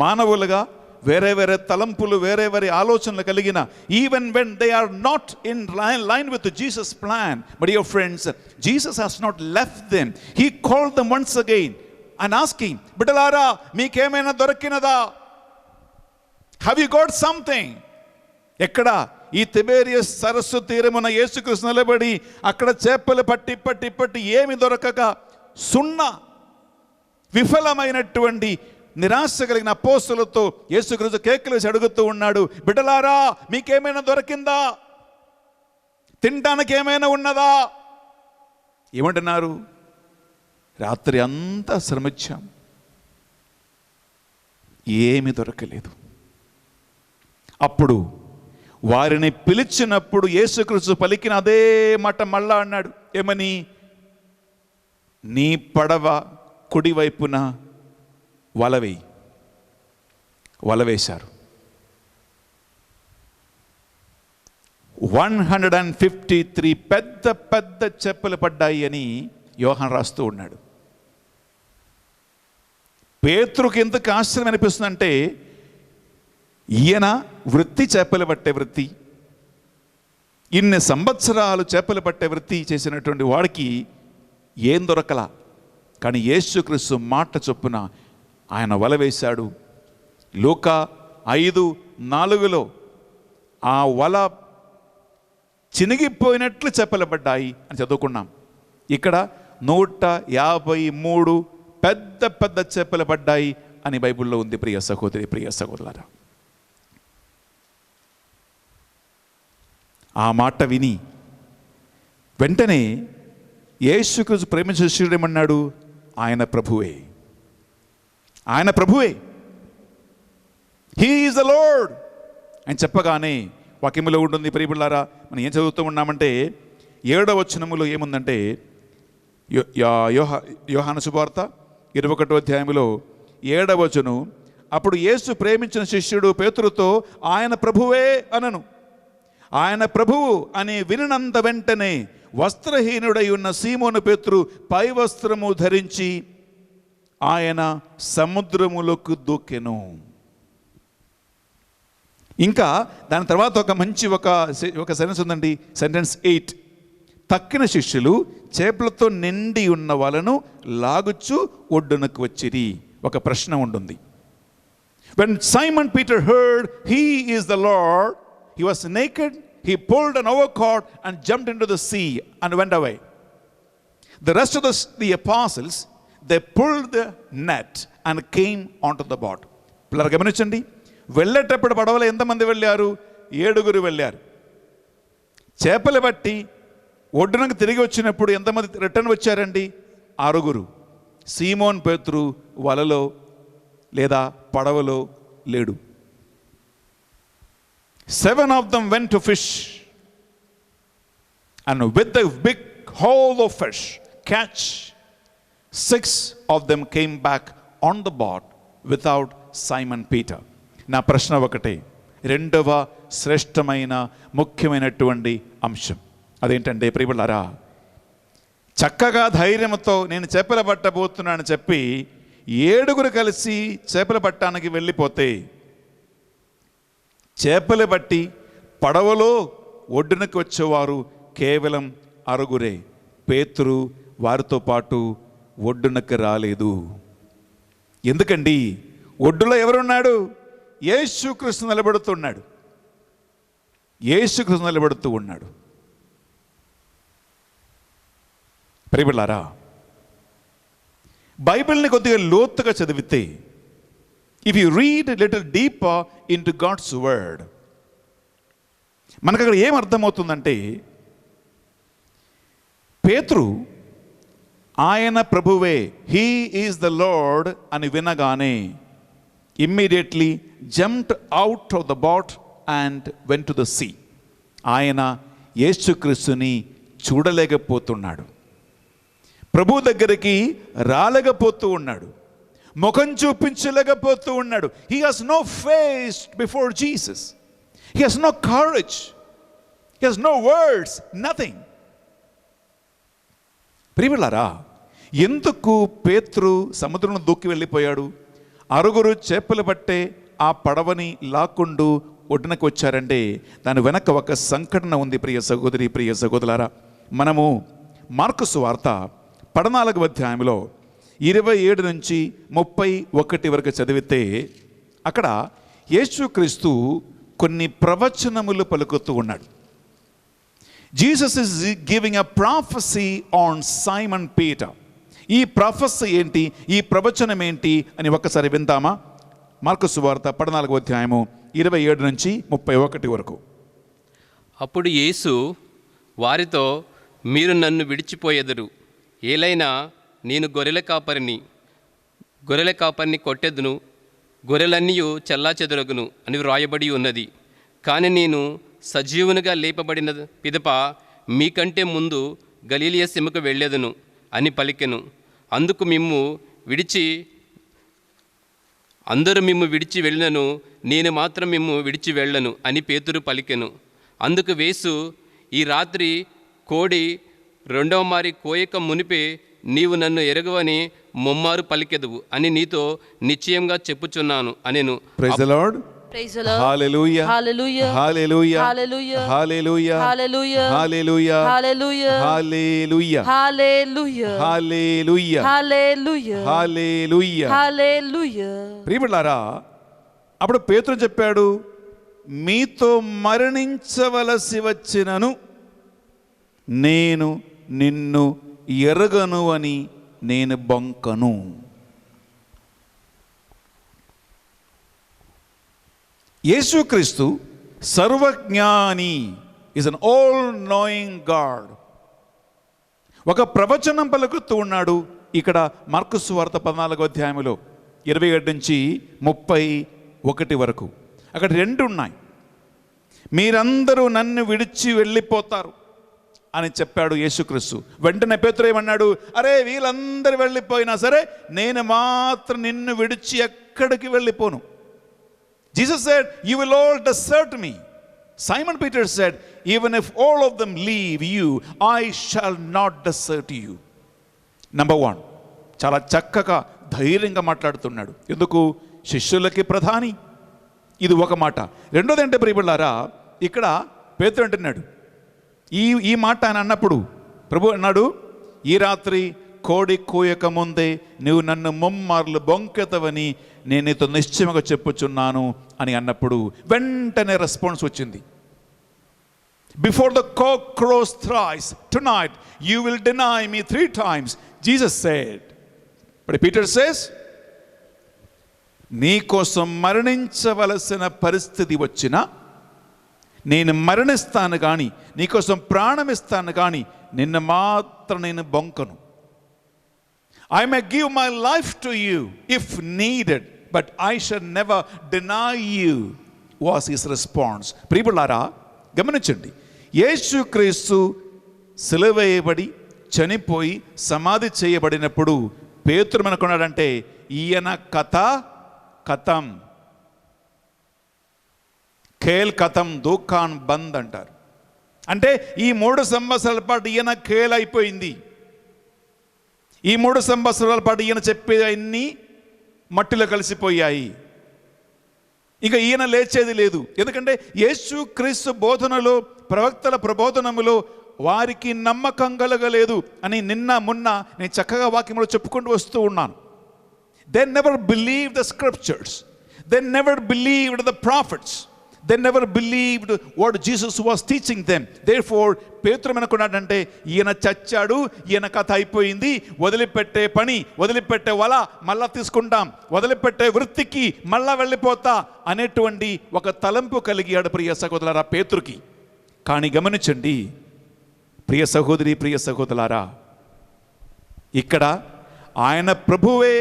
[SPEAKER 1] మానవులుగా వేరే వేరే తలంపులు, వేరే వేరే ఆలోచనలు కలిగిన, even when they are not in line with Jesus plan, but your friends, Jesus has not left them. He called them once again and asking, బిడ్డలారా మీకేమైనా దొరికినదా? Have you got something? ఎక్కడ? ఈ తిబేరియస్ సరస్సు తీరమున యేసుక్రీస్తు నిలబడి అక్కడ చేపలు పట్టి పట్టి పట్టి ఏమి దొరకక సున్నా విఫలమైనటువంటి నిరాశ కలిగిన అపోస్తలులతో యేసుక్రీస్తు కేకలేసి అడుగుతూ ఉన్నాడు, బిడ్డలారా మీకేమైనా దొరికిందా? తినడానికి ఏమైనా ఉన్నదా? ఏమంటున్నారు? రాత్రి అంతా శ్రమించాం, ఏమి దొరకలేదు. అప్పుడు వారిని పిలిచినప్పుడు యేసుక్రీస్తు పలికిన అదే మాట మళ్ళా అన్నాడు. ఏమని? నీ పడవ కుడివైపున వలవేయి. వలవేశారు. 153 పెద్ద పెద్ద చేపలు పడ్డాయి అని యోహాను రాస్తూ ఉన్నాడు. పేతురుకి ఎందుకు ఆశ్చర్యం అనిపిస్తుందంటే, ఈయన వృత్తి చేపలు పట్టే వృత్తి, ఇన్ని సంవత్సరాలు చేపలు పట్టే వృత్తి చేసినటువంటి వాడికి ఏం దొరకలా. కానీ యేసుక్రీస్తు మాట చొప్పున ఆయన వల వేశాడు. లూకా 5:4 ఆ వల చినిగిపోయినట్లు చేపలు పడ్డాయి అని చదువుకున్నాం. ఇక్కడ 153 పెద్ద పెద్ద చేపలు పడ్డాయి అని బైబిల్లో ఉంది. ప్రియ సహోదరి, ప్రియ సహోదరులారా, ఆ మాట విని వెంటనే యేసుక్రీస్తు ప్రేమించిన శిష్యుడు ఏమన్నాడు? ఆయన ప్రభువే, ఆయన ప్రభువే, హీ ఈజ్ ద లార్డ్ అని చెప్పగానే వాక్యములో ఉంటుంది. ప్రియబిడ్డలారా, మనం ఏం చదువుతూ ఉన్నామంటే 7వ వచనములో ఏముందంటే, యోహాను శుభవార్త 21వ అధ్యాయంలో 7వ వచనం, అప్పుడు యేసు ప్రేమించిన శిష్యుడు పేతురుతో ఆయన ప్రభువే అనను. ఆయన ప్రభువు అని వినినంత వెంటనే వస్త్రహీనుడై ఉన్న సీమోను పేతురు పై వస్త్రము ధరించి ఆయన సముద్రములోకి దూకెను. ఇంకా దాని తర్వాత ఒక మంచి ఒక సెంటెన్స్ ఉందండి. సెంటెన్స్ 8, తక్కిన శిష్యులు చేపలతో నిండి ఉన్న వాళ్ళను లాగుచు ఒడ్డునకు వచ్చిరి. ఒక ప్రశ్న ఉంటుంది. When Simon Peter heard he is the Lord, he was naked, he pulled an overcoat and jumped into the sea and went away. The rest of the apostles, they pulled the net and came onto the boat. పిల్లలు గమనించండి, వెళ్ళేటప్పుడు పడవలో ఎంతమంది వెళ్ళారు? 7 వెళ్ళారు. చేపలు బట్టి ఒడ్డునకు తిరిగి వచ్చినప్పుడు ఎంతమంది రిటర్న్ వచ్చారండి? 6. సీమోన్ పేతురు వలలో లేదా పడవలో లేడు. 7 of them went to fish, and with the big haul of fish catch, 6 of them came back on the boat without Simon Peter. నా ప్రశ్న ఒకటే, రెండవ శ్రేష్టమైన ముఖ్యమైనటువంటి అంశం అదేంటంటే ప్రియబిడ్డలారా, చక్కగా ధైర్యంతో నేను చేపలు పట్టబోతున్నానని చెప్పి 7 కలిసి చేపలు పట్టడానికి వెళ్ళిపోతే చేపలు పట్టి పడవలో ఒడ్డునకు వచ్చేవారు కేవలం 6. పేతురు వారితో పాటు ఒడ్డునకు రాలేదు. ఎందుకండి? ఒడ్డులో ఎవరున్నాడు? యేసుక్రీస్తు నిలబడుతున్నాడు. యేసుక్రీస్తు నిలబడుతూ ఉన్నాడు. ప్రియబిడ్డలారా, బైబిల్ని కొద్దిగా లోతుగా చదివితే, if you read little deeper into God's word, మనకు అక్కడ ఏం అర్థమవుతుందంటే, పేతురు ఆయన ప్రభువే, హీ ఈజ్ ద లార్డ్ అని వినగానే immediately jumped out of the boat and went to the sea. ఆయన యేసుక్రీస్తుని చూడలేకపోతున్నాడు, ప్రభు దగ్గరికి రాలేకపోతూ ఉన్నాడు, ముఖం చూపించలేకపోతూ ఉన్నాడు. He has no face before Jesus, he has no courage, he has no words, nothing. ప్రియబిడ్డలారా, ఎందుకు పేతురు సముద్రంలో దూకి వెళ్ళిపోయాడు? 6 చేపలు పట్టే ఆ పడవని లాక్కుంటూ ఒడ్డునకు వచ్చారంటే దాని వెనక ఒక సంఘటన ఉంది. ప్రియ సహోదరి, ప్రియ సహోదరులారా, మనము మార్కు సువార్త 14వ అధ్యాయంలో 27 నుంచి 31 వరకు చదివితే అక్కడ యేసుక్రీస్తు కొన్ని ప్రవచనములు పలుకుతూ ఉన్నాడు. Jesus is giving a prophecy on Simon Peter. ఈ ప్రాఫెసీ ఏంటి, ఈ ప్రవచనం ఏంటి అని ఒక్కసారి విందామా? మార్కు సువార్త 14వ అధ్యాయము 27 నుంచి 31 వరకు.
[SPEAKER 5] అప్పుడు యేసు వారితో, మీరు నన్ను విడిచిపోయెదరు, ఏలైనా నేను గొర్రెల కాపరిని కొట్టెదను, గొర్రెలన్నీ చెల్లాచెదరగును అని వ్రాయబడి ఉన్నది. కానీ నేను సజీవునిగా లేపబడిన పిదప మీకంటే ముందు గలీలియ సీమకు వెళ్ళేదను అని పలికెను. అందరూ మిమ్ము విడిచి వెళ్ళను, నేను మాత్రం మిమ్ము విడిచి వెళ్ళను అని పేతురు పలికెను. అందుకు యేసు, ఈ రాత్రి కోడి 2వ మారి కోయక మునిపే నీవు నన్ను ఎరగవని ముమ్మారు పలికెదవు అని నీతో నిశ్చయంగా చెప్పుచున్నాను అనెను.
[SPEAKER 1] Praise the Lord.
[SPEAKER 2] Praise the Lord.
[SPEAKER 1] హల్లెలూయా,
[SPEAKER 2] Hallelujah.
[SPEAKER 1] హల్లెలూయా,
[SPEAKER 2] Hallelujah.
[SPEAKER 1] హల్లెలూయా,
[SPEAKER 2] Hallelujah.
[SPEAKER 1] హల్లెలూయా,
[SPEAKER 2] Hallelujah.
[SPEAKER 1] హల్లెలూయా,
[SPEAKER 2] Hallelujah.
[SPEAKER 1] హల్లెలూయా,
[SPEAKER 2] Hallelujah.
[SPEAKER 1] హల్లెలూయా.
[SPEAKER 2] Hallelujah.
[SPEAKER 1] ప్రియబిడ్డలారా, అప్పుడు పేతురు చెప్పాడు, మీతో మరణించవలసి వచ్చినను నేను నిన్ను ఎరగను అని నేను బొంకను. యేసుక్రీస్తు సర్వజ్ఞాని, is an all knowing God. ఒక ప్రవచనం పలుకుతూ ఉన్నాడు. ఇక్కడ మార్కు సువార్త 14వ అధ్యాయంలో 27 నుంచి 31 వరకు అక్కడ 2 ఉన్నాయి. మీరందరూ నన్ను విడిచి వెళ్ళిపోతారు అని చెప్పాడు యేసుక్రీస్తు. వెంటనే పేతురు ఏమన్నాడు? అరే, వీళ్ళందరూ వెళ్ళిపోయినా సరే నేను మాత్రం నిన్ను విడిచి ఎక్కడికి వెళ్ళిపోను. Jesus said, you will all desert me. Simon Peter said, even if all of them leave you, I shall not desert you. Number 1, చాలా చక్కగా ధైర్యంగా మాట్లాడుతున్నాడు. ఎందుకు? శిష్యులకి ప్రధాని. ఇది ఒక మాట. రెండోది అంటే ప్రియబిడ్డలారా, ఇక్కడ పేతురు అంటున్నాడు, ఈ మాట ఆయన అన్నప్పుడు ప్రభు అన్నాడు, ఈ రాత్రి కోడి కూయక ముందే నువ్వు నన్ను ముమ్మార్లు బొంకెతవని నేను నీతో నిశ్చయంగా చెప్పుచున్నాను అని అన్నప్పుడు వెంటనే రెస్పాన్స్ వచ్చింది. Before the cock crows thrice tonight you will deny me 3 times, Jesus said. But Peter says, నీ కోసం మరణించవలసిన పరిస్థితి వచ్చినా నేను మరణిస్తాను కానీ, నీకోసం ప్రాణం ఇస్తాను కానీ నిన్ను మాత్రం నేను బొంకను. I may give my life to you if needed, but I shall never deny you, was his response. ప్రియబిడ్డలారా, గమనించండి, యేసుక్రీస్తు సిలువ వేయబడి చనిపోయి సమాధి చేయబడినప్పుడు పేతురు అనుకున్నాడంటే ఈయన కథ ఖతం, ఖేల్ ఖతం, దుకాన్ బంద్ అంటారు. అంటే ఈ 3 సంవత్సరాల పాటు ఈయన ఖేల్ అయిపోయింది. ఈ 3 సంవత్సరాల పాటు ఈయన చెప్పేవన్నీ మట్టిలో కలిసిపోయాయి. ఇక ఈయన లేచేది లేదు. ఎందుకంటే యేసు క్రీస్తు బోధనలో, ప్రవక్తల ప్రబోధనములో వారికి నమ్మకం కలగలేదు అని నిన్న మొన్న నేను చక్కగా వాక్యంలో చెప్పుకుంటూ వస్తూ ఉన్నాను. They never believed the scriptures. They never believed the prophets. They never believed what Jesus was teaching them. Therefore, పేతురు అనుకున్నాడంటే ఈయన చచ్చాడు, ఈయన కథ అయిపోయింది, వదిలిపెట్టే పని, వదిలిపెట్టే వల మళ్ళా తీసుకుంటాం, వదిలిపెట్టే వృత్తికి మళ్ళా వెళ్ళిపోతా అనేటువంటి ఒక తలంపు కలిగాడు ప్రియ సహోదరులారా పేతురుకి. కానీ గమనించండి ప్రియ సహోదరి, ప్రియ సహోదరులారా, ఇక్కడ ఆయన ప్రభువే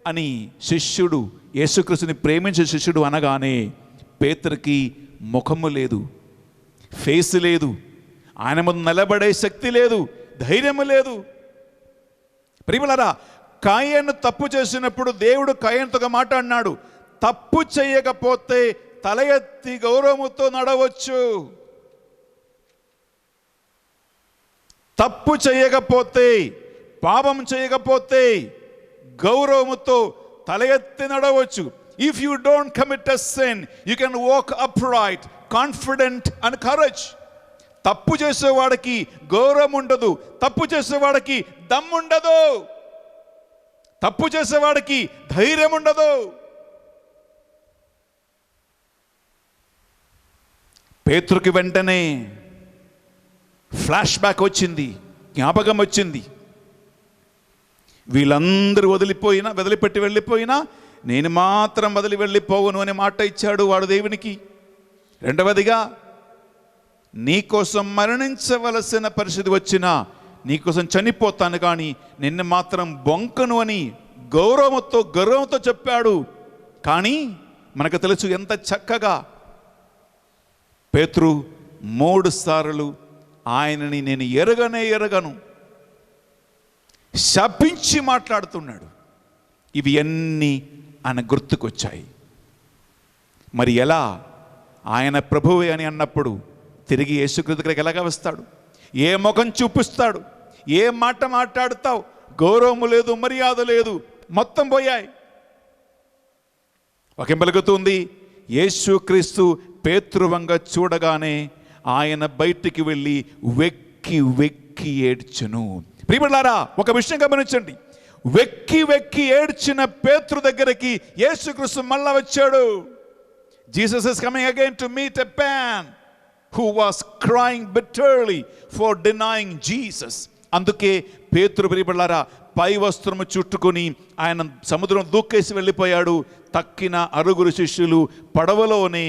[SPEAKER 1] అని శిష్యుడు, యేసుక్రీస్తుని ప్రేమించే శిష్యుడు అనగానే పేతురుకి ముఖము లేదు, ఫేస్ లేదు, ఆయన ముందు నిలబడే శక్తి లేదు, ధైర్యము లేదు. ప్రియములారా, కాయను తప్పు చేసినప్పుడు దేవుడు కాయనుతో ఒక మాట అన్నాడు, తప్పు చేయకపోతే తల ఎత్తి గౌరవముతో నడవచ్చు. తప్పు చేయకపోతే, పాపం చేయకపోతే గౌరవముతో తల ఎత్తి నడవచ్చు. If you don't commit a sin, you can walk upright, confident and courage. తప్పు చేసేవాడికి గౌరవం ఉండదు, తప్పు చేసేవాడికి దమ్ముండదు, తప్పు చేసేవాడికి ధైర్యం ఉండదు. పేతురుకి వెంటనే ఫ్లాష్ బ్యాక్ వచ్చింది, జ్ఞాపకం వచ్చింది. వీళ్ళందరూ వదిలిపెట్టి వెళ్ళిపోయినా నేను మాత్రం వదిలి వెళ్ళిపోవను అనే మాట ఇచ్చాడు వాడు దేవునికి. రెండవదిగా, నీకోసం మరణించవలసిన పరిస్థితి వచ్చినా నీకోసం చనిపోతాను కానీ నిన్ను మాత్రం బొంకను అని గౌరవంతో చెప్పాడు. కానీ మనకు తెలుసు ఎంత చక్కగా పేతురు 3 సార్లు ఆయనని నేను ఎరగను శపించి మాట్లాడుతున్నాడు. ఇవి అన్నీ ఆయన గుర్తుకొచ్చాయి. మరి ఎలా ఆయన ప్రభువే అని అన్నప్పుడు తిరిగి యేసుక్రీస్తు దగ్గరికి ఎలాగా వస్తాడు? ఏ ముఖం చూపిస్తాడు? ఏ మాట మాట్లాడుతావు? గౌరవము లేదు, మర్యాద లేదు, మొత్తం పోయాయి. ఒకేం పలుకుతుంది, యేసుక్రీస్తు పేతురువంగ చూడగానే ఆయన బయటికి వెళ్ళి వెక్కి వెక్కి ఏడ్చును. ప్రియమిత్రులారా, ఒక విషయం గమనించండి, వెక్కి వెక్కి ఏడ్చిన పేతురు దగ్గరికి యేసుక్రీస్తు మళ్ళా వచ్చాడు. Jesus is coming again to meet a man who was crying bitterly for denying Jesus. అందుకే పేతురు ప్రియమిత్రులారా పై వస్త్రము చుట్టుకొని ఆయన సముద్రం దూకేసి వెళ్ళిపోయాడు. తక్కిన 6 శిష్యులు పడవలోనే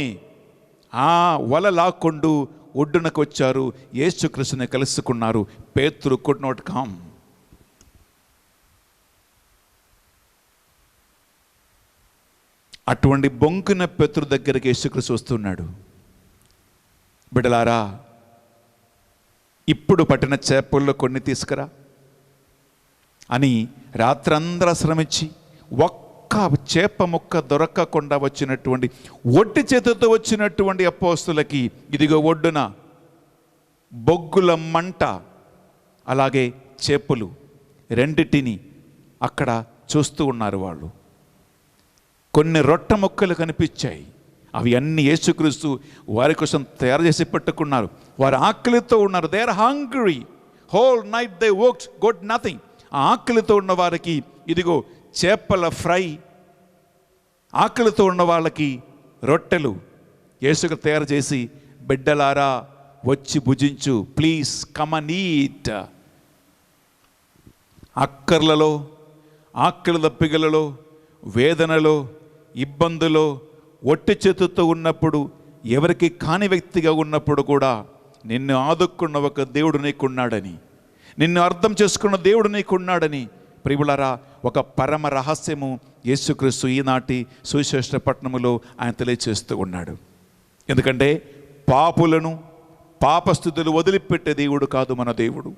[SPEAKER 1] ఆ వల లాక్కొండు ఒడ్డునకు వచ్చారు, యేసుక్రీస్తుని కలుసుకున్నారు. పేతురు could not come. అటువంటి బొంకున పేతురు దగ్గరికి యేసుక్రీస్తు వస్తున్నాడు. బిడ్డలారా, ఇప్పుడు పట్టిన చేపల్లో కొన్ని తీసుకురా అని రాత్రందరూ శ్రమించి ఒక్క చేప ముక్క దొరకకుండా వచ్చినటువంటి ఒట్టి చేతితో వచ్చినటువంటి అపోస్తులకి ఇదిగో ఒడ్డున బొగ్గుల మంట, అలాగే చేపలు రెండిటిని అక్కడ చూస్తూ ఉన్నారు వాళ్ళు. కొన్ని రొట్టె ముక్కలు కనిపించాయి. అవి అన్ని యేసుక్రీస్తు వారి కోసం తయారు చేసి పెట్టుకున్నారు. వారు ఆకలితో ఉన్నారు. They are hungry. Whole night they worked, got nothing. ఆ ఆకలితో ఉన్న వారికి ఇదిగో చేపల ఫ్రై, ఆకలితో ఉన్న వాళ్ళకి రొట్టెలు యేసుకు తయారు చేసి, బిడ్డలారా వచ్చి భుజించు, ప్లీజ్ కమ్ అండ్ ఈట్. అక్కర్లలో, ఆకలి దప్పికలలో, వేదనలో, ఇబ్బందులో, ఒట్టి చేతుతో ఉన్నప్పుడు, ఎవరికి కాని వ్యక్తిగా ఉన్నప్పుడు కూడా నిన్ను ఆదుకున్న ఒక దేవుడు నీకున్నాడని, నిన్ను అర్థం చేసుకున్న దేవుడు నీకున్నాడని ప్రియులారా ఒక పరమ రహస్యము యేసుక్రీస్తు ఈనాటి సువిశేష పట్టణములో ఆయన తెలియచేస్తూ ఉన్నాడు. ఎందుకంటే పాపులను, పాపస్థితులు వదిలిపెట్టే దేవుడు కాదు మన దేవుడు.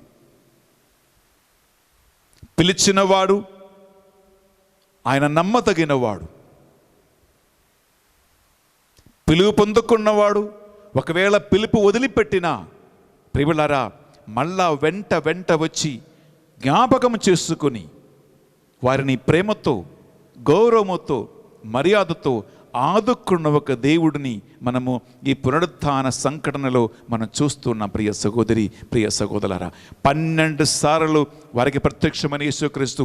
[SPEAKER 1] పిలిచినవాడు, ఆయన నమ్మతగినవాడు. పిలుపు పొందుకున్నవాడు ఒకవేళ పిలుపు వదిలిపెట్టినా ప్రియులారా మళ్ళా వెంట వెంట వచ్చి జ్ఞాపకం చేసుకుని వారిని ప్రేమతో, గౌరవముతో, మర్యాదతో ఆదుకున్న ఒక దేవుడిని మనము ఈ పునరుత్థాన సంఘటనలో మనం చూస్తున్నాం. ప్రియ సహోదరి, ప్రియ సహోదరులారా, 12 సార్లు వారికి ప్రత్యక్షమైన యేసుక్రీస్తు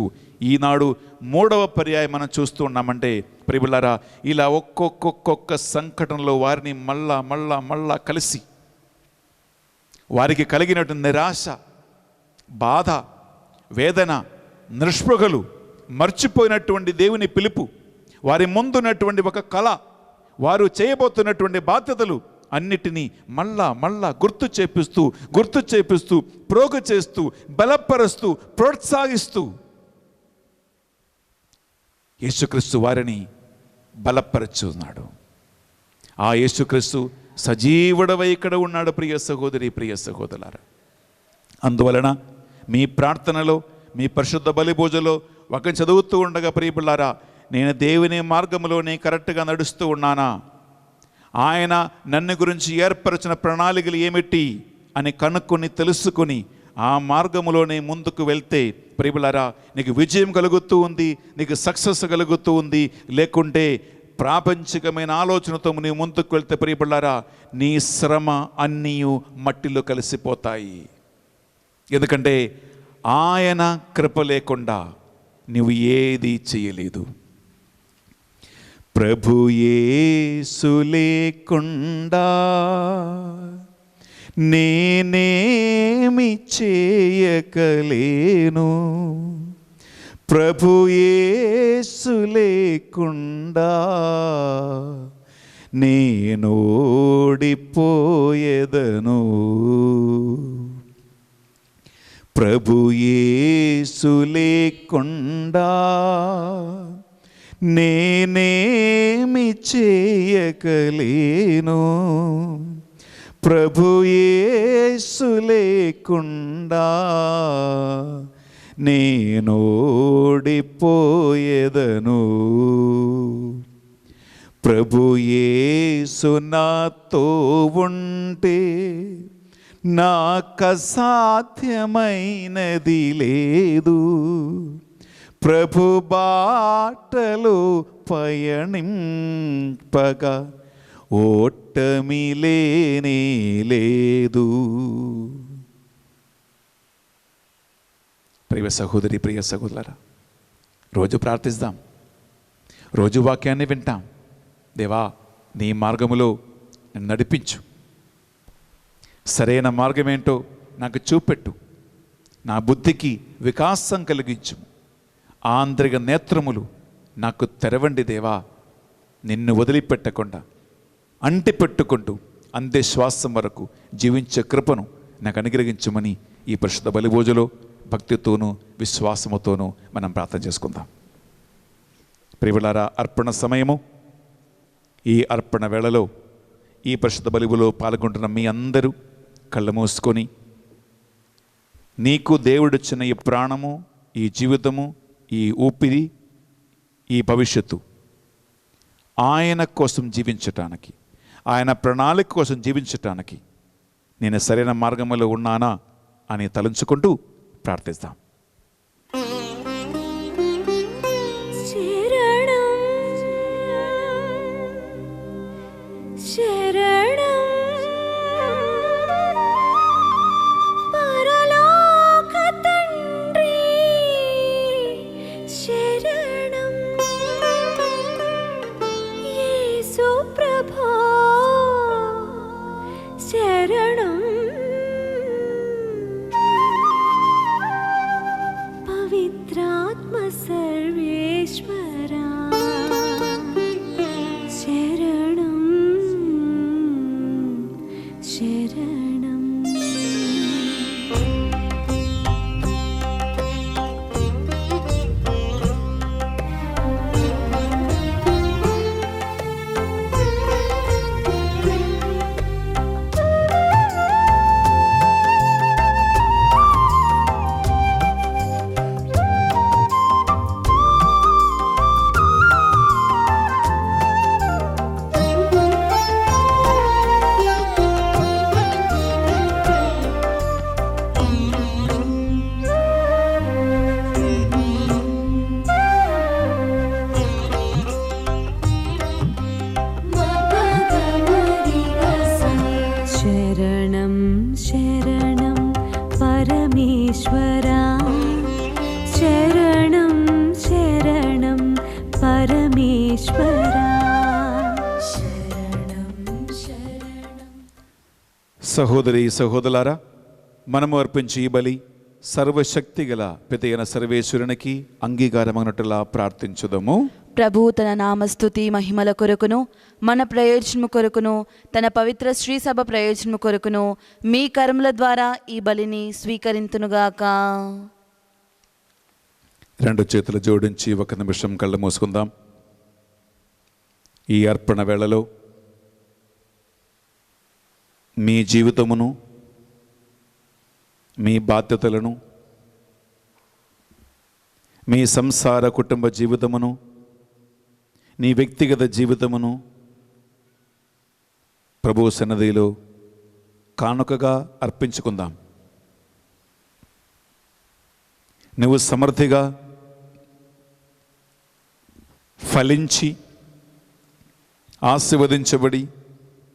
[SPEAKER 1] ఈనాడు 3వ పర్యాయం మనం చూస్తూ ఉన్నామంటే ప్రియులారా, ఇలా ఒక్కొక్క సంఘటనలో వారిని మళ్ళా కలిసి వారికి కలిగినటువంటి నిరాశ, బాధ, వేదన, నిస్పృహలు, మర్చిపోయినటువంటి దేవుని పిలుపు, వారి ముందున్నటువంటి ఒక కళ, వారు చేయబోతున్నటువంటి బాధ్యతలు అన్నిటినీ మళ్ళా గుర్తు చేపిస్తూ ప్రోగు చేస్తూ బలపరుస్తూ ప్రోత్సహిస్తూ యేసుక్రీస్తు వారిని బలపరుచున్నాడు. ఆ యేసుక్రీస్తు సజీవుడవై ఇక్కడ ఉన్నాడు. ప్రియ సహోదరి, ప్రియ సహోదరులారా, అందువలన మీ ప్రార్థనలో, మీ పరిశుద్ధ బలి పూజలో ఒక చదువుతూ ఉండగా ప్రియపుల్లారా, నేను దేవుని మార్గంలోనే కరెక్ట్గా నడుస్తూ ఉన్నానా, ఆయన నన్ను గురించి ఏర్పరిచిన ప్రణాళికలు ఏమిటి అని కనుక్కొని తెలుసుకొని ఆ మార్గంలోనే ముందుకు వెళ్తే ప్రియపుల్లారా, నీకు విజయం కలుగుతూ ఉంది, నీకు సక్సెస్ కలుగుతూ ఉంది. లేకుంటే ప్రాపంచికమైన ఆలోచనతో నీవు ముందుకు వెళ్తే ప్రియపుల్లారా, నీ శ్రమ అన్నీ మట్టిలో కలిసిపోతాయి. ఎందుకంటే ఆయన కృప లేకుండా నువ్వు ఏది చేయలేదు. ప్రభు యేసు లేకుండా నేనేమి చేయకలేను. ప్రభు యేసు లేకుండా నేనోడిపోయేదను. ప్రభు యేసు లేకుండా నేనేమి చేయకలేను. ప్రభు యేసు లేకుండా నేనోడిపోయేదను. ప్రభు యేసు నాతో ఉంటే నాకసాధ్యమైనది లేదు. ప్రభు బాటలో పయనింపగా ఓటమి లేనే లేదు. ప్రియ సహోదరి, ప్రియ సహోదరులారా, రోజు ప్రార్థిస్తాం, రోజు వాక్యాన్ని వింటాం. దేవా, నీ మార్గములో నన్ను నడిపించు, సరైన మార్గం ఏంటో నాకు చూపెట్టు, నా బుద్ధికి వికాసం కలిగించు, ఆంతరిక నేత్రములు నాకు తెరవండి దేవా. నిన్ను వదిలిపెట్టకుండా అంటిపెట్టుకుంటూ అందే శ్వాసం వరకు జీవించే కృపను నాకు అనుగ్రహించమని ఈ పరిశుద్ధ బలిభోజలో భక్తితోనూ విశ్వాసముతోనూ మనం ప్రార్థన చేసుకుందాం. ప్రియులారా, అర్పణ సమయము. ఈ అర్పణ వేళలో ఈ పరిశుద్ధ బలిలో పాల్గొంటున్న మీ అందరూ కళ్ళు మూసుకొని నీకు దేవుడిచ్చిన ఈ ప్రాణము, ఈ జీవితము, ఈ ఊపిరి, ఈ భవిష్యత్తు ఆయన కోసం జీవించటానికి, ఆయన ప్రణాళిక కోసం జీవించటానికి నేను సరైన మార్గంలో ఉన్నానా అని తలంచుకుంటూ ప్రార్థిస్తాం. సహోదరి సహోదరులారా, మనము అర్పించి ఈ బలి సర్వశక్తి గల పితైన సర్వేశ్వరునికి అంగీకారమగినట్లుగా ప్రార్థించుదము.
[SPEAKER 2] ప్రభువు తన నామస్తుతి మహిమల కొరకును మన ప్రయోజనము కొరకును తన పవిత్ర శ్రీ సభ ప్రయోజనము కొరకును మీ కర్మల ద్వారా ఈ బలిని స్వీకరింతునుగాక.
[SPEAKER 1] రెండు చేతులు జోడించి ఒక నిమిషం కళ్ళు మూసుకుందాం. ఈ అర్పణ వేళలో మీ జీవితమును, మీ బాధ్యతలను, మీ సంసార కుటుంబ జీవితమును, నీ వ్యక్తిగత జీవితమును ప్రభువు సన్నిధిలో కానుకగా అర్పించుకుందాం. నువ్వు సమృద్ధిగా ఫలించి ఆశీర్వదించబడి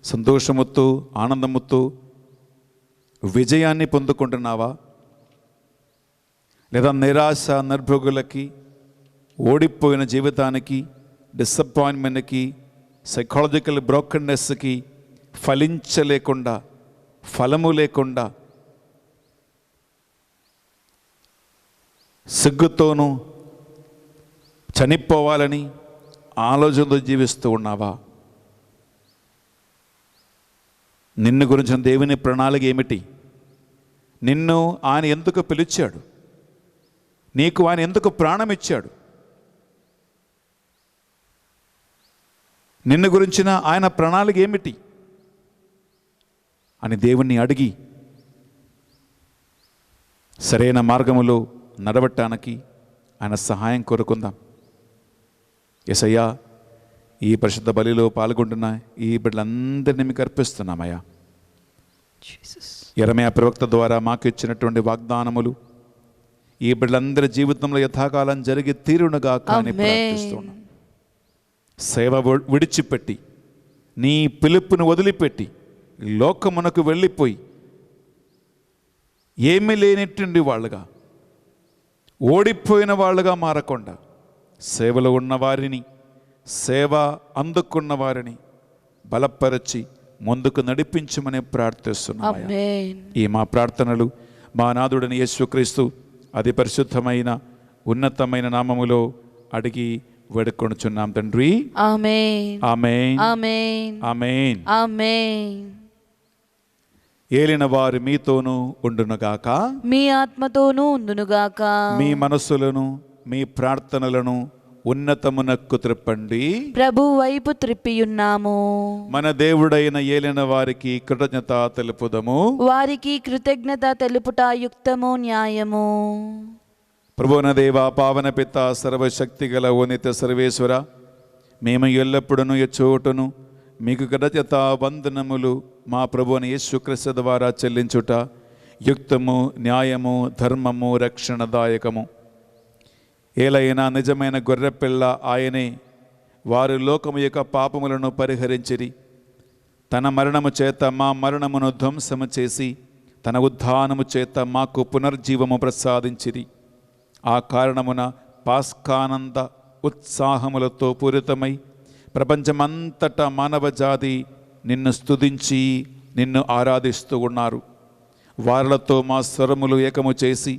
[SPEAKER 1] సంతోషముతో ఆనందముతో విజయాన్ని పొందుకుంటున్నావా? లేదా నిరాశ నిర్భోగులకి, ఓడిపోయిన జీవితానికి, డిసప్పాయింట్మెంట్కి, సైకాలజికల్ బ్రోకన్నెస్కి ఫలించలేకుండా, ఫలము లేకుండా సిగ్గుతోనూ చనిపోవాలని ఆలోచనతో జీవిస్తూ ఉన్నావా? నిన్ను గురించిన దేవుని ప్రణాళిక ఏమిటి? నిన్ను ఆయన ఎందుకు పిలిచాడు? నీకు ఆయన ఎందుకు ప్రాణం ఇచ్చాడు? నిన్ను గురించిన ఆయన ప్రణాళిక ఏమిటి అని దేవుణ్ణి అడిగి సరైన మార్గములో నడవటానికి ఆయన సహాయం కోరుకుందాం. యేసయ్యా, ఈ పరిశుద్ధ బలిలో పాల్గొంటున్న ఈ బిడ్డలందరినీ మీకు అర్పిస్తున్నామయ్యా. యెరెమయా ప్రవక్త ద్వారా మాకు ఇచ్చినటువంటి వాగ్దానములు ఈ బిడ్డలందరి జీవితంలో యథాకాలం జరిగి తీరునుగా కానీ ప్రార్థిస్తున్నాం. సేవ విడిచిపెట్టి, నీ పిలుపును వదిలిపెట్టి లోకమునకు వెళ్ళిపోయి ఏమీ లేనటువంటి వాళ్ళుగా, ఓడిపోయిన వాళ్ళుగా మారకుండా సేవలో ఉన్నవారిని, సేవ అందుకున్న వారిని బలపరచి ముందుకు నడిపించమని ప్రార్థిస్తున్నాం. ఈ మా ప్రార్థనలు మా నాథుడైన యేసుక్రీస్తు అతి పరిశుద్ధమైన ఉన్నతమైన నామములో అడిగి వేడుకొనుచున్నాం తండ్రి.
[SPEAKER 2] ఆమేన్.
[SPEAKER 1] ఆమేన్.
[SPEAKER 2] ఆమేన్.
[SPEAKER 1] ఆమేన్.
[SPEAKER 2] ఆమేన్.
[SPEAKER 1] ఏలిన వారు మీతోనూ ఉండునుగాక,
[SPEAKER 2] మీ ఆత్మతోనూ ఉండునుగాక.
[SPEAKER 1] మీ మనస్సులను, మీ ప్రార్థనలను ఉన్నతమునకు త్రిప్పండి.
[SPEAKER 2] ప్రభు వైపు త్రిప్పియున్నాము.
[SPEAKER 1] మన దేవుడైన ఏలిన వారికి కృతజ్ఞత తెలుపుదము.
[SPEAKER 2] వారికి కృతజ్ఞత తెలుపుట యుక్తము, న్యాయము.
[SPEAKER 1] ప్రభువున దేవ, పావన పిత, సర్వశక్తి గల ఓ నిత్య సర్వేశ్వర, మేము ఎల్లప్పుడూ ఎచ్చోటును మీకు కృతజ్ఞత వందనములు మా ప్రభువుని యేసుక్రీస్తు ద్వారా చెల్లించుట యుక్తము, న్యాయము, ధర్మము, రక్షణదాయకము. ఏలైనా నిజమైన గొర్రెపిల్ల ఆయనే. వారు లోకము యొక్క పాపములను పరిహరించిరి. తన మరణము చేత మా మరణమును ధ్వంసము చేసి తన ఉత్థానము చేత మాకు పునర్జీవము ప్రసాదించిరి. ఆ కారణమున పాస్కానంద ఉత్సాహములతో పూరితమై ప్రపంచమంతటా మానవ జాతి నిన్ను స్తుతించి నిన్ను ఆరాధిస్తూ ఉన్నారు. వారితో మా స్వరములు ఏకము చేసి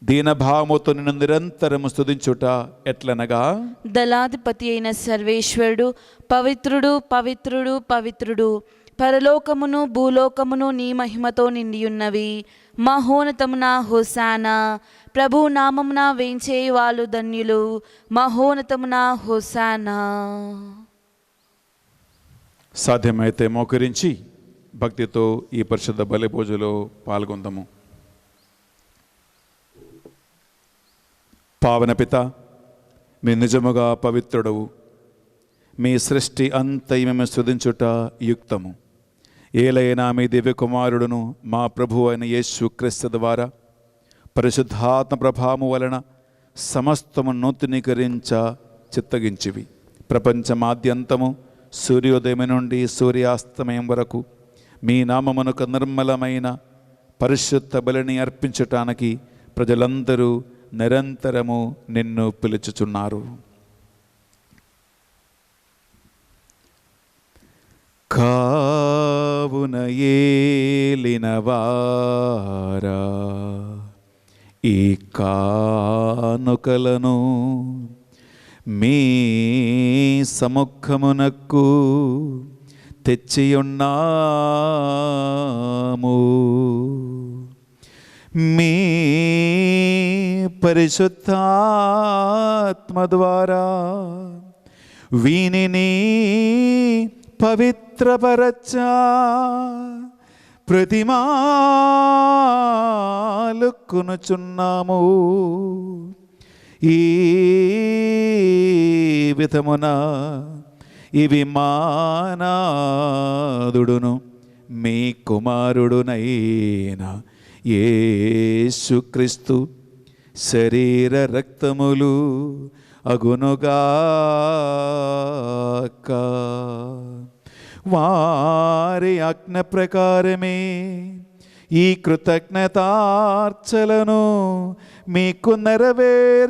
[SPEAKER 1] దీనభావముతో నిన్ను నిరంతరము స్తుతించుట ఎట్లనగా,
[SPEAKER 2] దళాధిపతి అయిన సర్వేశ్వరుడు పవిత్రుడు, పవిత్రుడు, పవిత్రుడు. పరలోకమును భూలోకమును నీ మహిమతో నిండియున్నవి. మహోన్నతమున హోసానా. ప్రభు నామమున వేంచే వాళ్ళు ధన్యులు. మహోన్నతమున హోసానా.
[SPEAKER 1] సాధ్యమైతే మోకరించి భక్తితో ఈ పరిశుద్ధ బలి పూజలో పాల్గొందాము. పావన పిత, మీ నిజముగా పవిత్రుడవు. మీ సృష్టి అంతయు మేము స్తుతించుట యుక్తము. ఏలైనా మీ దివ్య కుమారుడును మా ప్రభు అయిన యేసుక్రీస్తు ద్వారా పరిశుద్ధాత్మ ప్రభావము వలన సమస్తము నూతనీకరించ చిత్తగించివి. ప్రపంచమాద్యంతము సూర్యోదయం నుండి సూర్యాస్తమయం వరకు మీ నామమునకు నిర్మలమైన పరిశుద్ధ బలిని అర్పించటానికి ప్రజలందరూ నిరంతరము నిన్ను పిలుచుచున్నారు. కావున ఏలినవారా ఈ కానుకలను మీ సముఖమునకు తెచ్చియున్నాము. మీ పరిశుద్ధాత్మ ద్వారా వీనిని పవిత్రపరచా ప్రతిమాలుకొనుచున్నాము. ఈ విధమున ఇవి మానాదుడును మీ కుమారుడునైన యేసుక్రీస్తు శరీర రక్తములు అగునుగాక. వారి ఆజ్ఞ ప్రకారమే ఈ కృతజ్ఞతార్చలను మీకు నెరవేర్చుచున్నాము.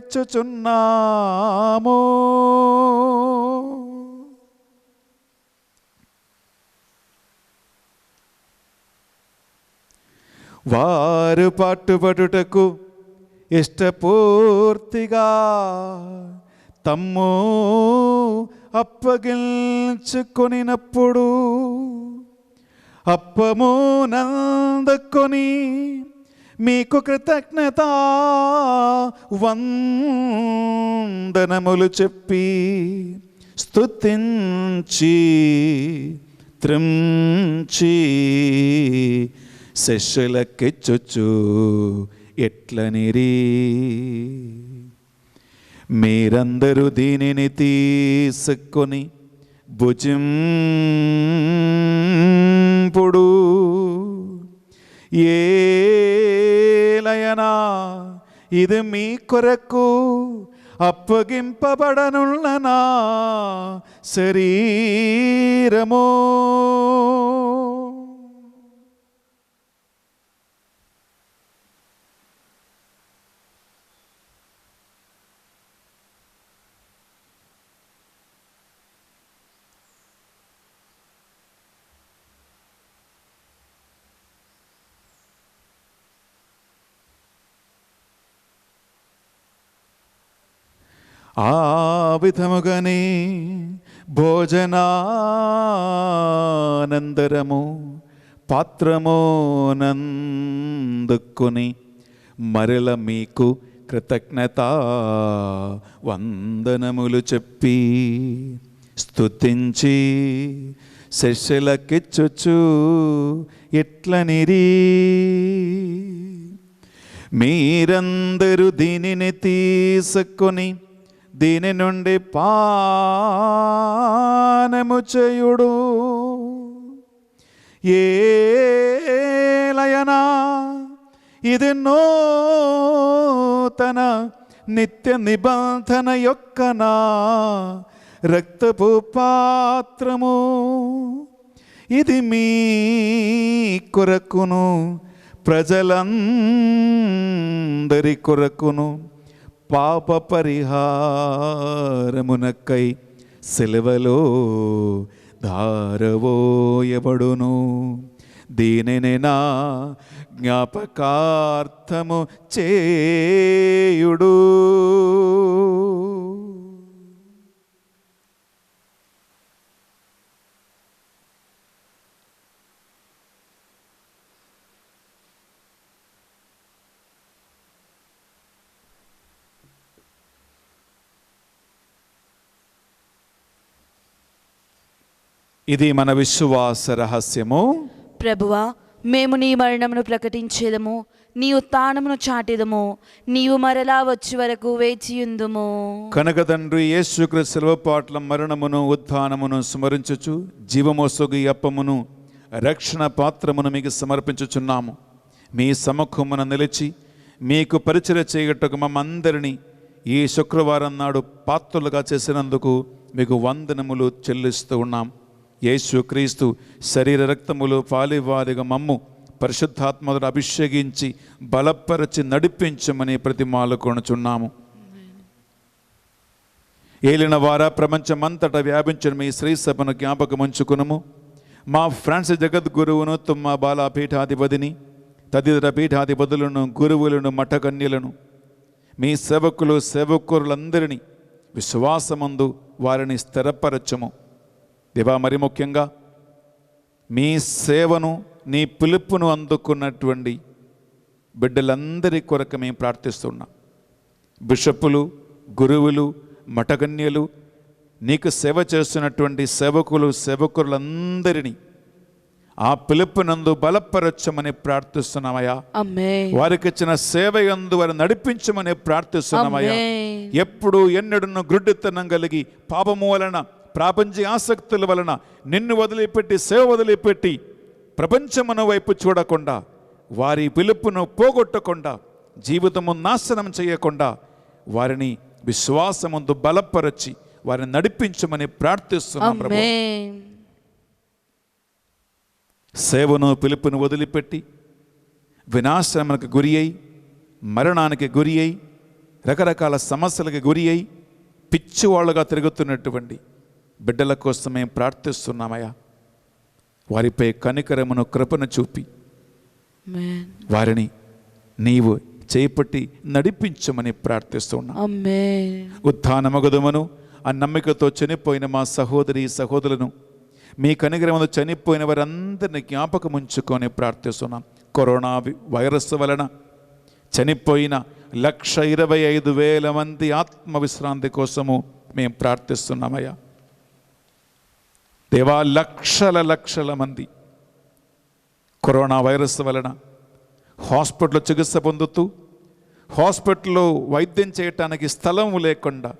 [SPEAKER 1] వారు పట్టుబడుటకు ఇష్టపూర్తిగా తమ్ము అప్పగించుకొనినప్పుడు అప్పము నందుకొని మీకు కృతజ్ఞత వందనములు చెప్పి స్తుతించి త్రించి శిష్యులకిచ్చుచు ఎట్లనిరి, మీరందరూ దీనిని తీసుకొని భుజింపుడు. ఏలయనా ఇది మీ కొరకు అప్పగింపబడనున్న నా శరీరము. ఆ విధముగానే భోజనానందరము పాత్రము నందుకొని మరల మీకు కృతజ్ఞత వందనములు చెప్పి స్తుతించి శిష్యులకిచ్చుచు ఇట్లనిరి, మీరందరూ దీనిని తీసుకొని దీని నుండి పానము చేయుడు. ఏలయనా ఇది నూతన నిత్య నిబంధన యొక్క నా రక్తపు పాత్రము. ఇది మీ కొరకును ప్రజలందరి కొరకును పాప పరిహారమునకై సిలువలో ధారవోయబడును. దీనిని నా జ్ఞాపకార్థము చేయుడు. ఇది మన విశ్వాస రహస్యము.
[SPEAKER 2] ప్రభువా, మేము నీ మరణమును ప్రకటించేదము, నీ ఉత్థానమును చాటెదము, నీవు మరలా వచ్చి వరకు వేచియుందుము.
[SPEAKER 1] కనుక తండ్రి యేసుక్రీస్తు శిలువ పాట్ల మరణమును ఉత్థానమును స్మరించుచు జీవమోసగు ఈ అప్పమును రక్షణ పాత్రమును మీకు సమర్పించుచున్నాము. మీ సముఖమున నిలిచి మీకు పరిచర్య చేయటకు మమ్మందరినీ ఈ శుక్రవారం నాడు పాత్రులుగా చేసినందుకు మీకు వందనములు చెల్లిస్తూ ఉన్నాం. యేసుక్రీస్తు శరీర రక్తములు పాలివారిగా మమ్ము పరిశుద్ధాత్మను అభిషేకించి బలపరచి నడిపించమని ప్రతిమాలుకొనుచున్నాము. ఏలిన వారా ప్రపంచమంతటా వ్యాపించిన మీ శ్రీ సభను జ్ఞాపకం ఉంచుకునము. మా ఫ్రాన్సిస్ జగద్గురువును తుమ్మ బాలా పీఠాధిపతిని తదితర పీఠాధిపతులను గురువులను మఠకన్యలను మీ సేవకులు సేవకులందరినీ విశ్వాసమందు వారిని స్థిరపరచము దేవా. మరి ముఖ్యంగా మీ సేవను నీ పిలుపును అందుకున్నటువంటి బిడ్డలందరి కొరకు మేము ప్రార్థిస్తున్నాం. బిషప్పులు, గురువులు, మఠకన్యలు, నీకు సేవ చేస్తున్నటువంటి సేవకులు సేవకులందరినీ ఆ పిలుపునందు బలపరచమని ప్రార్థిస్తున్నామయ్యా. వారికి ఇచ్చిన సేవ యందు వారు నడిపించమని ప్రార్థిస్తున్నామయ్యా. ఎప్పుడు ఎన్నడను గ్రుడ్డితనం కలిగి పాపము వలన ప్రాపంచిక ఆసక్తుల వలన నిన్ను వదిలిపెట్టి సేవ వదిలిపెట్టి ప్రపంచమును వైపు చూడకుండా వారి పిలుపును పోగొట్టకుండా జీవితము నాశనం చేయకుండా వారిని విశ్వాసముందు బలపరచి వారిని నడిపించమని ప్రార్థిస్తున్నాం ప్రభువా. సేవను పిలుపును వదిలిపెట్టి వినాశనములకు గురి అయి మరణానికి గురి అయి రకరకాల సమస్యలకు గురి అయి పిచ్చివాళ్ళుగా తిరుగుతున్నటువంటి బిడ్డల కోసమే ప్రార్థిస్తున్నామయ్యా. వారిపై కనికరమును కృపను చూపి వారిని నీవు చేపట్టి నడిపించమని ప్రార్థిస్తున్నాం. ఉత్థానమగుదమును ఆ నమ్మికతో చనిపోయిన మా సహోదరి సహోదరులను మీ కనికరమును చనిపోయిన వారందరినీ జ్ఞాపకం ఉంచుకొని ప్రార్థిస్తున్నాం. కరోనా వైరస్ వలన చనిపోయిన 1,25,000 మంది ఆత్మవిశ్రాంతి కోసము మేము ప్రార్థిస్తున్నామయ్యా. దేవా, లక్షల మంది కరోనా వైరస్ వలన హాస్పిటల్లో చికిత్స పొందుతూ హాస్పిటల్లో వైద్యం చేయటానికి స్థలం లేకుండా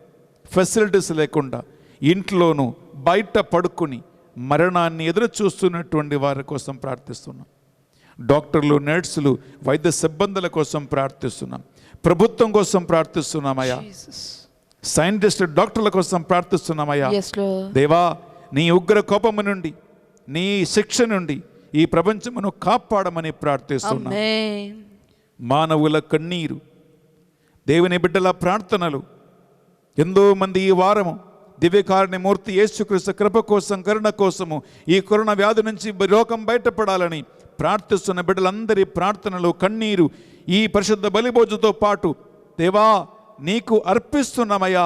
[SPEAKER 1] ఫెసిలిటీస్ లేకుండా ఇంట్లోనూ బయట పడుకుని మరణాన్ని ఎదురు చూస్తున్నటువంటి వారి కోసం ప్రార్థిస్తున్నాం. డాక్టర్లు, నర్సులు, వైద్య సిబ్బందుల కోసం ప్రార్థిస్తున్నాం. ప్రభుత్వం కోసం ప్రార్థిస్తున్నామయ్యా. సైంటిస్ట్ డాక్టర్ల కోసం ప్రార్థిస్తున్నామయ్యా. దేవా, నీ ఉగ్ర కోపము నుండి నీ శిక్ష నుండి ఈ ప్రపంచమును కాపాడమని ప్రార్థిస్తున్నాం. మానవుల కన్నీరు, దేవుని బిడ్డల ప్రార్థనలు, ఎంతో మంది ఈ వారము దివ్యకారుణ్యమూర్తి యేసుక్రీస్తు కృప కోసం, కరుణ కోసము ఈ కరోనా వ్యాధి నుంచి లోకం బయటపడాలని ప్రార్థిస్తున్న బిడ్డలందరి ప్రార్థనలు, కన్నీరు ఈ పరిశుద్ధ బలిభోజుతో పాటు దేవా నీకు అర్పిస్తున్నామయ్యా.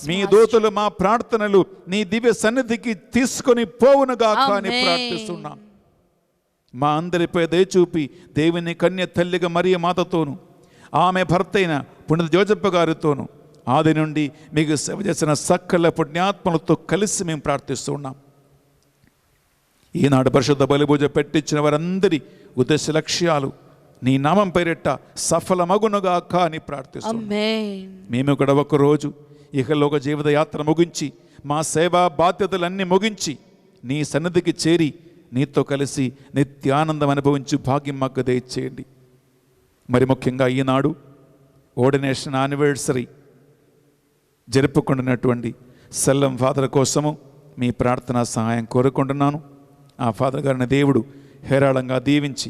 [SPEAKER 1] మీ దూతలు మా ప్రార్థనలు నీ దివ్య సన్నిధికి తీసుకొని పోవునుగా అని ప్రార్థిస్తున్నాం. మా అందరిపై దయచూపి దేవుని కన్య తల్లిగా మరియ మాతతోను ఆమె భర్తైన పుణ్య జోజప్ప గారితోను ఆది నుండి మీకు సేవ చేసిన సకల పుణ్యాత్మలతో కలిసి మేము ప్రార్థిస్తున్నాం. ఈనాడు పరిశుద్ధ బలిభూజ పెట్టించిన వారందరి ఉద్దేశ లక్ష్యాలు నీ నామం పేరిట సఫలమగునుగా అని ప్రార్థిస్తున్నాం. మేము కూడా ఒకరోజు ఇహలోక జీవిత యాత్ర ముగించి మా సేవా బాధ్యతలన్నీ ముగించి నీ సన్నిధికి చేరి నీతో కలిసి నిత్యానందం అనుభవించి భాగ్యం మాకు దయచేయండి. మరి ముఖ్యంగా ఈనాడు ఓర్డినేషన్ యానివర్సరీ జరుపుకుంటున్నటువంటి సెల్లం ఫాదర్ కోసము మీ ప్రార్థనా సహాయం కోరుకుంటున్నాను. ఆ ఫాదర్ గారిని దేవుడు హేరాళంగా దీవించి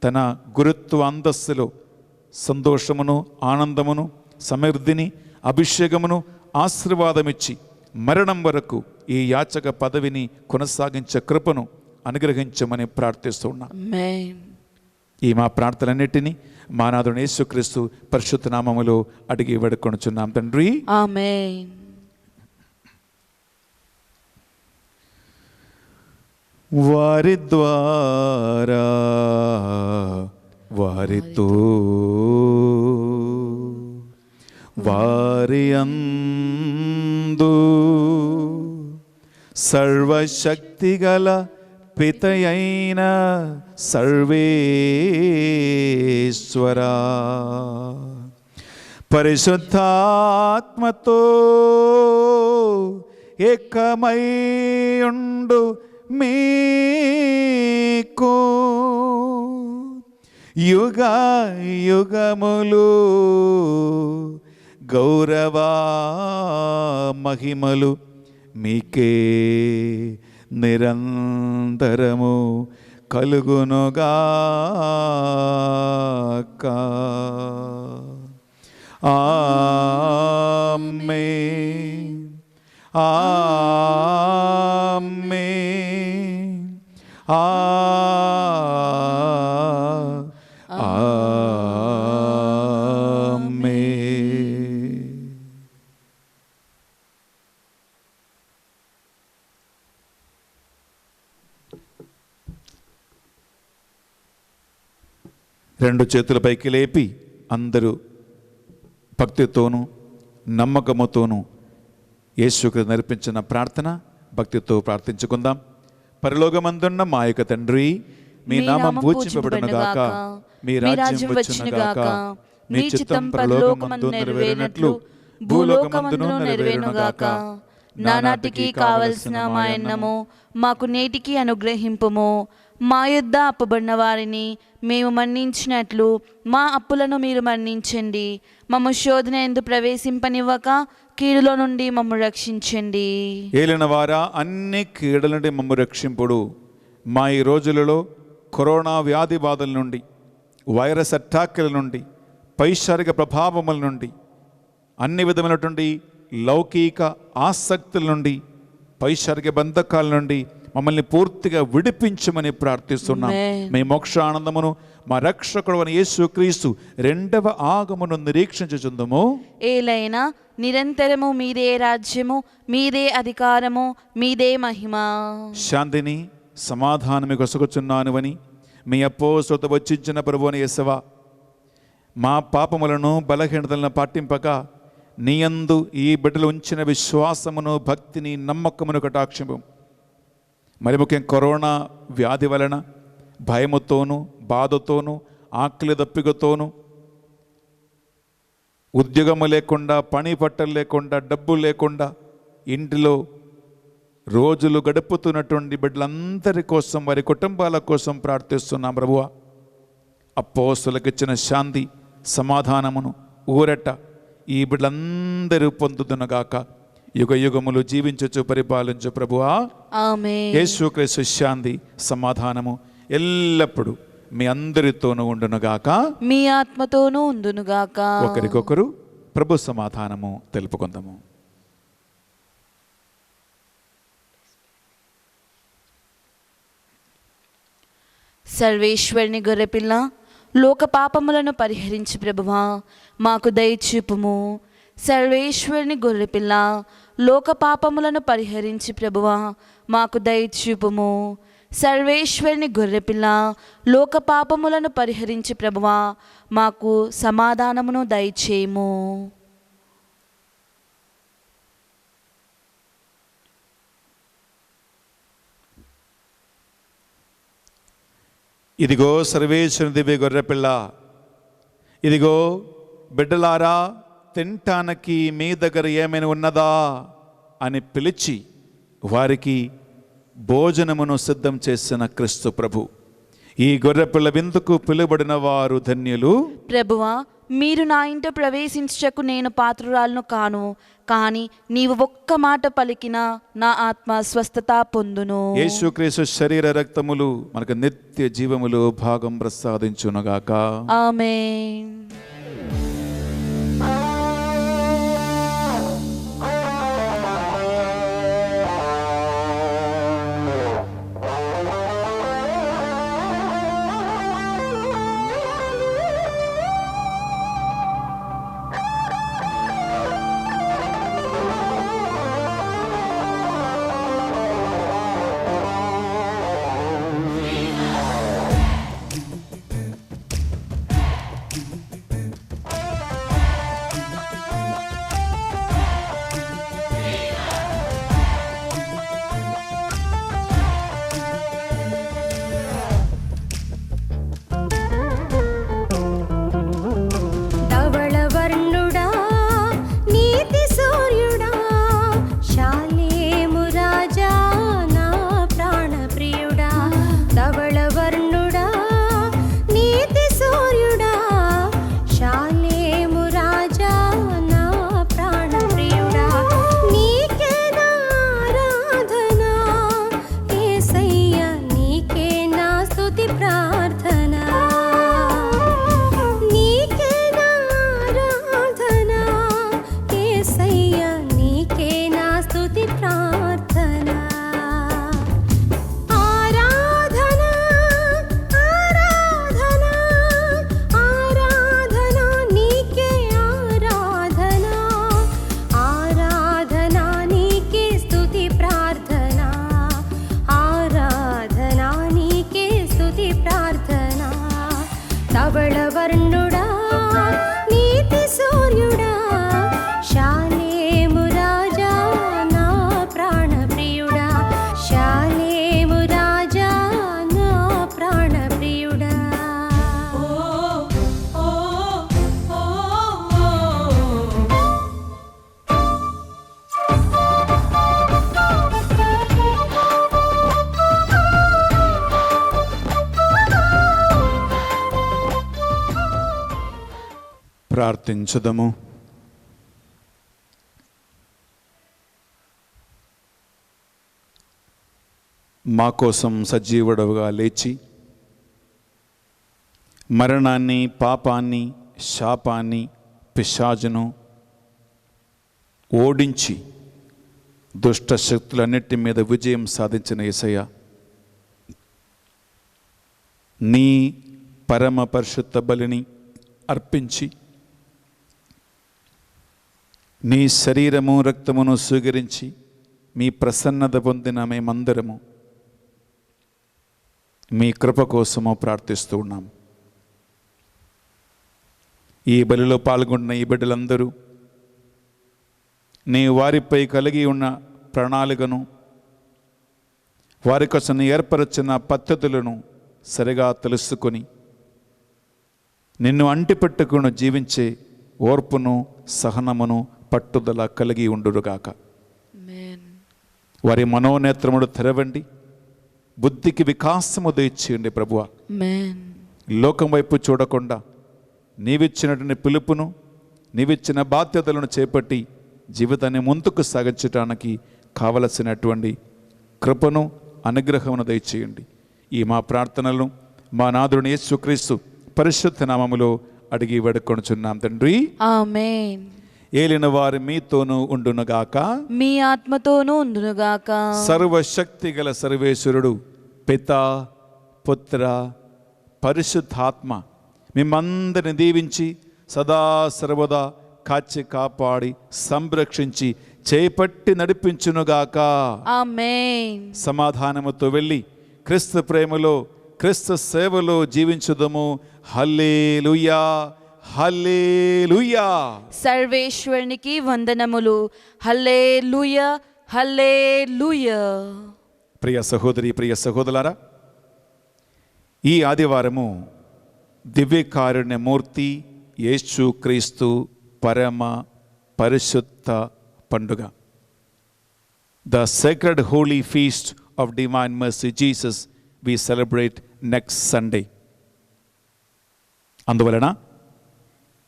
[SPEAKER 1] తన గురుత్వ అంతస్తులో సంతోషమును, ఆనందమును, సమృద్ధిని, అభిషేకమును, ఆశీర్వాదమిచ్చి మరణం వరకు ఈ యాచక పదవిని కొనసాగించే కృపను అనుగ్రహించమని ప్రార్థిస్తున్నా. ఈ మా ప్రార్థనలన్నిటినీ మా నాథుడు యేసుక్రీస్తు పరిశుద్ధ నామములో అడిగి వేడుకొనుచున్నాం తండ్రి,
[SPEAKER 2] ఆమేన్.
[SPEAKER 1] వారి ద్వారా వారితో వారి అందు సర్వశక్తిగల పితయైన సర్వేశ్వరా పరిశుద్ధాత్మతో ఏకమైయుండు మీకు యుగ యుగములు గౌరవ మహిమలు మీకే నిరంతరము కలుగునుగాక. ఆమేన్, ఆమేన్, ఆమేన్. రెండు చేతుల పైకి లేపి అందరూ భక్తితోనూ నమ్మకముతోనూ యేసుకు నర్పించిన ప్రార్థన భక్తితో ప్రార్థించుకుందాం. పరలోకమందున్న మా యొక్క తండ్రి, మీ నామం పూజింపబడును గాక, మీ రాజ్యం వచ్చును గాక, మీ చిత్తం పరలోకమందు నెరవేరినట్లు భూలోకమందును నెరవేరును గాక. నానాటికి కావలసిన మా అన్నము మాకు నేటికి అనుగ్రహింపుము. మా యొద్ద అప్పుబడిన వారిని మేము మన్నించినట్లు మా అప్పులను మీరు మన్నించండి. మమ్ము శోధన యందు ప్రవేశింపనివ్వక కీడులో నుండి మమ్ము రక్షించండి. ఏలిన వారా, అన్ని కీడుల నుండి మమ్ము రక్షింపుడు. మా ఈ రోజులలో కరోనా వ్యాధి బాధల నుండి, వైరస్ అటాకుల నుండి, పైశారిక ప్రభావముల నుండి, అన్ని విధమైనటువంటి లౌకిక ఆసక్తుల నుండి, పైశారిక బంధకాల నుండి మమ్మల్ని పూర్తిగా విడిపించమని ప్రార్థిస్తున్నాం. మీ మోక్ష ఆనందమును మా రక్షకుడు అని యేసుక్రీస్తు రెండవ ఆగమను నిరీక్షించుచుందుము.
[SPEAKER 2] ఏలైనా నిరంతరము మీదే రాజ్యము, మీదే అధికారము, మీదే మహిమ.
[SPEAKER 1] శాంతిని సమాధానము కొసగుచున్నానువని మీ అపోస్తలుతో వచ్చించిన ప్రభువుని యేసవా, మా పాపములను బలహీనతలను పాటింపక నీ యందు ఈ బిడ్డలు ఉంచిన విశ్వాసమును, భక్తిని, నమ్మకమును కటాక్షము. మరి ముఖ్యం కరోనా వ్యాధి వలన భయముతోనూ, బాధతోనూ, ఆకలి దప్పికతోనూ, ఉద్యోగము లేకుండా, పని పట్టలు లేకుండా, డబ్బు లేకుండా ఇంటిలో రోజులు గడుపుతున్నటువంటి బిడ్డలందరి కోసం, వారి కుటుంబాల కోసం ప్రార్థిస్తున్నాం ప్రభువా. అపోస్తలులకు ఇచ్చిన శాంతి, సమాధానమును, ఊరట ఈ బిడ్డలందరూ పొందుతున్నగాక. యుగ యుగములు జీవించచ్చు పరిపాలించు ప్రభువా.
[SPEAKER 2] ఆమేన్.
[SPEAKER 1] యేసుక్రీస్తు శాంతి, సమాధానము ఎల్లప్పుడూ మీ అందరితోనూ ఉండునుగాక,
[SPEAKER 2] మీ ఆత్మతోనూ ఉండునుగాక.
[SPEAKER 1] ఒకరికొకరు ప్రభు సమాధానము తెలుపుకుందాము.
[SPEAKER 2] సర్వేశ్వరుని గొర్రెపిల్ల, లోక పాపములను పరిహరించి ప్రభువా మాకు దయచూపుము. సర్వేశ్వరుని గొర్రెపిల్ల, లోక పాపములను పరిహరించి ప్రభువా మాకు దయచూపుము. సర్వేశ్వరుని గొర్రెపిల్ల, లోక పాపములను పరిహరించి ప్రభువా మాకు సమాధానమును దయచేయము.
[SPEAKER 1] ఇదిగో సర్వేశ్వరుని దివ్య గొర్రెపిల్ల, ఇదిగో బిడ్డలారా, తినటానికి మీ దగ్గర ఏమైనా ఉన్నదా అని పిలిచి వారికి భోజనమును సిద్ధం చేసిన క్రీస్తు ప్రభు. ఈ గొర్రెపిల్ల విందుకు పిలువబడిన వారు ధన్యులు.
[SPEAKER 2] ప్రభువా, మీరు నా ఇంట ప్రవేశించకు నేను పాత్రురాలను కాను, కానీ నీవు ఒక్క మాట పలికినా నా ఆత్మ స్వస్థత పొందును.
[SPEAKER 1] యేసుక్రీస్తు శరీర రక్తములు మనకు నిత్య జీవములు భాగం ప్రసాదించునుగాక.
[SPEAKER 2] ఆమేన్.
[SPEAKER 1] ప్రార్థించుదము. మా కోసం సజీవుడవుగా లేచి మరణాన్ని, పాపాన్ని, శాపాన్ని, పిశాచును ఓడించి దుష్ట శక్తులన్నిటి మీద విజయం సాధించిన యేసయ్య, నీ పరమ పరిశుద్ధ బలిని అర్పించి నీ శరీరము రక్తమును స్వీకరించి మీ ప్రసన్నత పొందిన మేమందరము మీ కృప కోసము ప్రార్థిస్తూ ఉన్నాం. ఈ బలిలో పాల్గొన్న ఈ బిడ్డలందరూ నీ వారిపై కలిగి ఉన్న ప్రణాళికను, వారి కోసం ఏర్పరచిన పద్ధతులను సరిగా తెలుసుకొని నిన్ను అంటిపెట్టుకుని జీవించే ఓర్పును, సహనమును, పట్టుదల కలిగి ఉండురుగాక. వారి మనోనేత్రములు తెరవండి, బుద్ధికి వికాసము దయచేయండి ప్రభువా. లోకం వైపు చూడకుండా నీవిచ్చినటువంటి పిలుపును, నీవిచ్చిన బాధ్యతలను చేపట్టి జీవితాన్ని ముందుకు సాగించడానికి కావలసినటువంటి కృపను, అనుగ్రహమును దయచేయండి. ఈ మా ప్రార్థనలను మా నాథుని యేసుక్రీస్తు పరిశుద్ధ నామములో అడిగి వేడుకొనుచున్నాం తండ్రి,
[SPEAKER 2] ఆమేన్.
[SPEAKER 1] ఏలిన వారు మీతోనూ ఉండునుగాక,
[SPEAKER 2] మీ ఆత్మతోనూ ఉండునుగాక.
[SPEAKER 1] సర్వశక్తి గల సర్వేశ్వరుడు పితా, పుత్ర, పరిశుద్ధాత్మ మిమ్మందరిని దీవించి సదా సర్వదా కాచి కాపాడి సంరక్షించి చేపట్టి నడిపించునుగాక.
[SPEAKER 2] ఆమేన్.
[SPEAKER 1] సమాధానముతో వెళ్ళి క్రీస్తు ప్రేమలో, క్రీస్తు సేవలో జీవించుదము. హల్లెలూయా, హల్లెలూయా.
[SPEAKER 2] సర్వేశ్వరునికి వందనములు. హల్లెలూయా, హల్లెలూయా.
[SPEAKER 1] ప్రియ సహోదరి, ప్రియ సహోదరులారా, ఈ ఆదివారము దివ్యకారుణ్యమూర్తి యేసుక్రీస్తు పరమ పరిశుద్ధ పండుగ. The sacred holy feast of divine mercy Jesus we celebrate next Sunday. అందువలన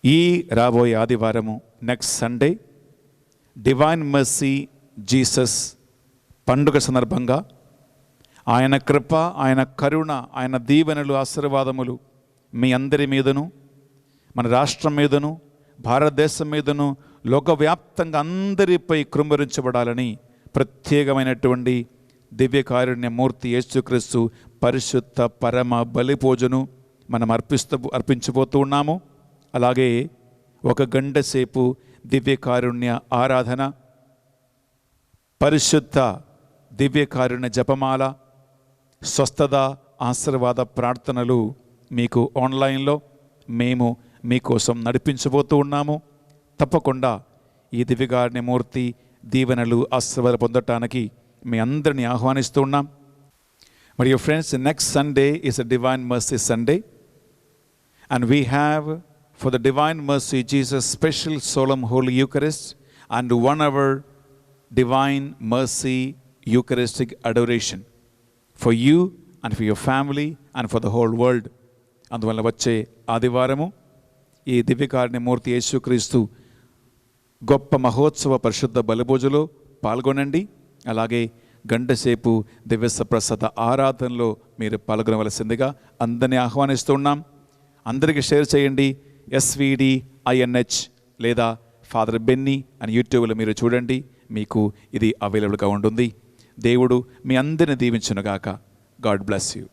[SPEAKER 1] ఈ రాబోయే ఆదివారము next Sunday divine mercy Jesus పండుగ సందర్భంగా ఆయన కృప, ఆయన కరుణ, ఆయన దీవెనలు, ఆశీర్వాదములు మీ అందరి మీదను, మన రాష్ట్రం మీదను, భారతదేశం మీదను, లోకవ్యాప్తంగా అందరిపై కృంభరించబడాలని ప్రత్యేకమైనటువంటి దివ్యకారుణ్యమూర్తి యేసుక్రీస్తు పరిశుద్ధ పరమ బలి పూజను మనం అర్పించబోతూ ఉన్నాము. అలాగే ఒక గంట సేపు దివ్యకారుణ్య ఆరాధన, పరిశుద్ధ దివ్యకారుణ్య జపమాల, స్వస్థత, ఆశీర్వాద ప్రార్థనలు మీకు ఆన్లైన్లో మేము మీకోసం నడిపించబోతూ ఉన్నాము. తప్పకుండా ఈ దివ్యకారుణ్యమూర్తి దీవెనలు, ఆశీర్వాదాలు పొందటానికి మీ అందరినీ ఆహ్వానిస్తూ ఉన్నాం. మరియు friends, next Sunday is a divine mercy Sunday and we have for the divine mercy Jesus special solemn holy Eucharist and 1 hour divine mercy Eucharistic adoration for you and for your family and for the whole world. అందువల్ల వచ్చే ఆదివారము ఈ దివ్యకారుణ్యమూర్తి యేసుక్రీస్తు గొప్ప మహోత్సవ పరిశుద్ధ బలిభోజలో పాల్గొనండి. అలాగే గంటసేపు దివ్య ప్రసాద ఆరాధనలో మీరు పాల్గొనవలసిందిగా అందరినీ ఆహ్వానిస్తున్నాం. అందరికీ షేర్ చేయండి. SVDINH లేదా ఫాదర్ బెన్నీ అని యూట్యూబ్లో మీరు చూడండి, మీకు ఇది అవైలబుల్గా ఉంటుంది. దేవుడు మీ అందరిని దీవించునుగాక. God bless you.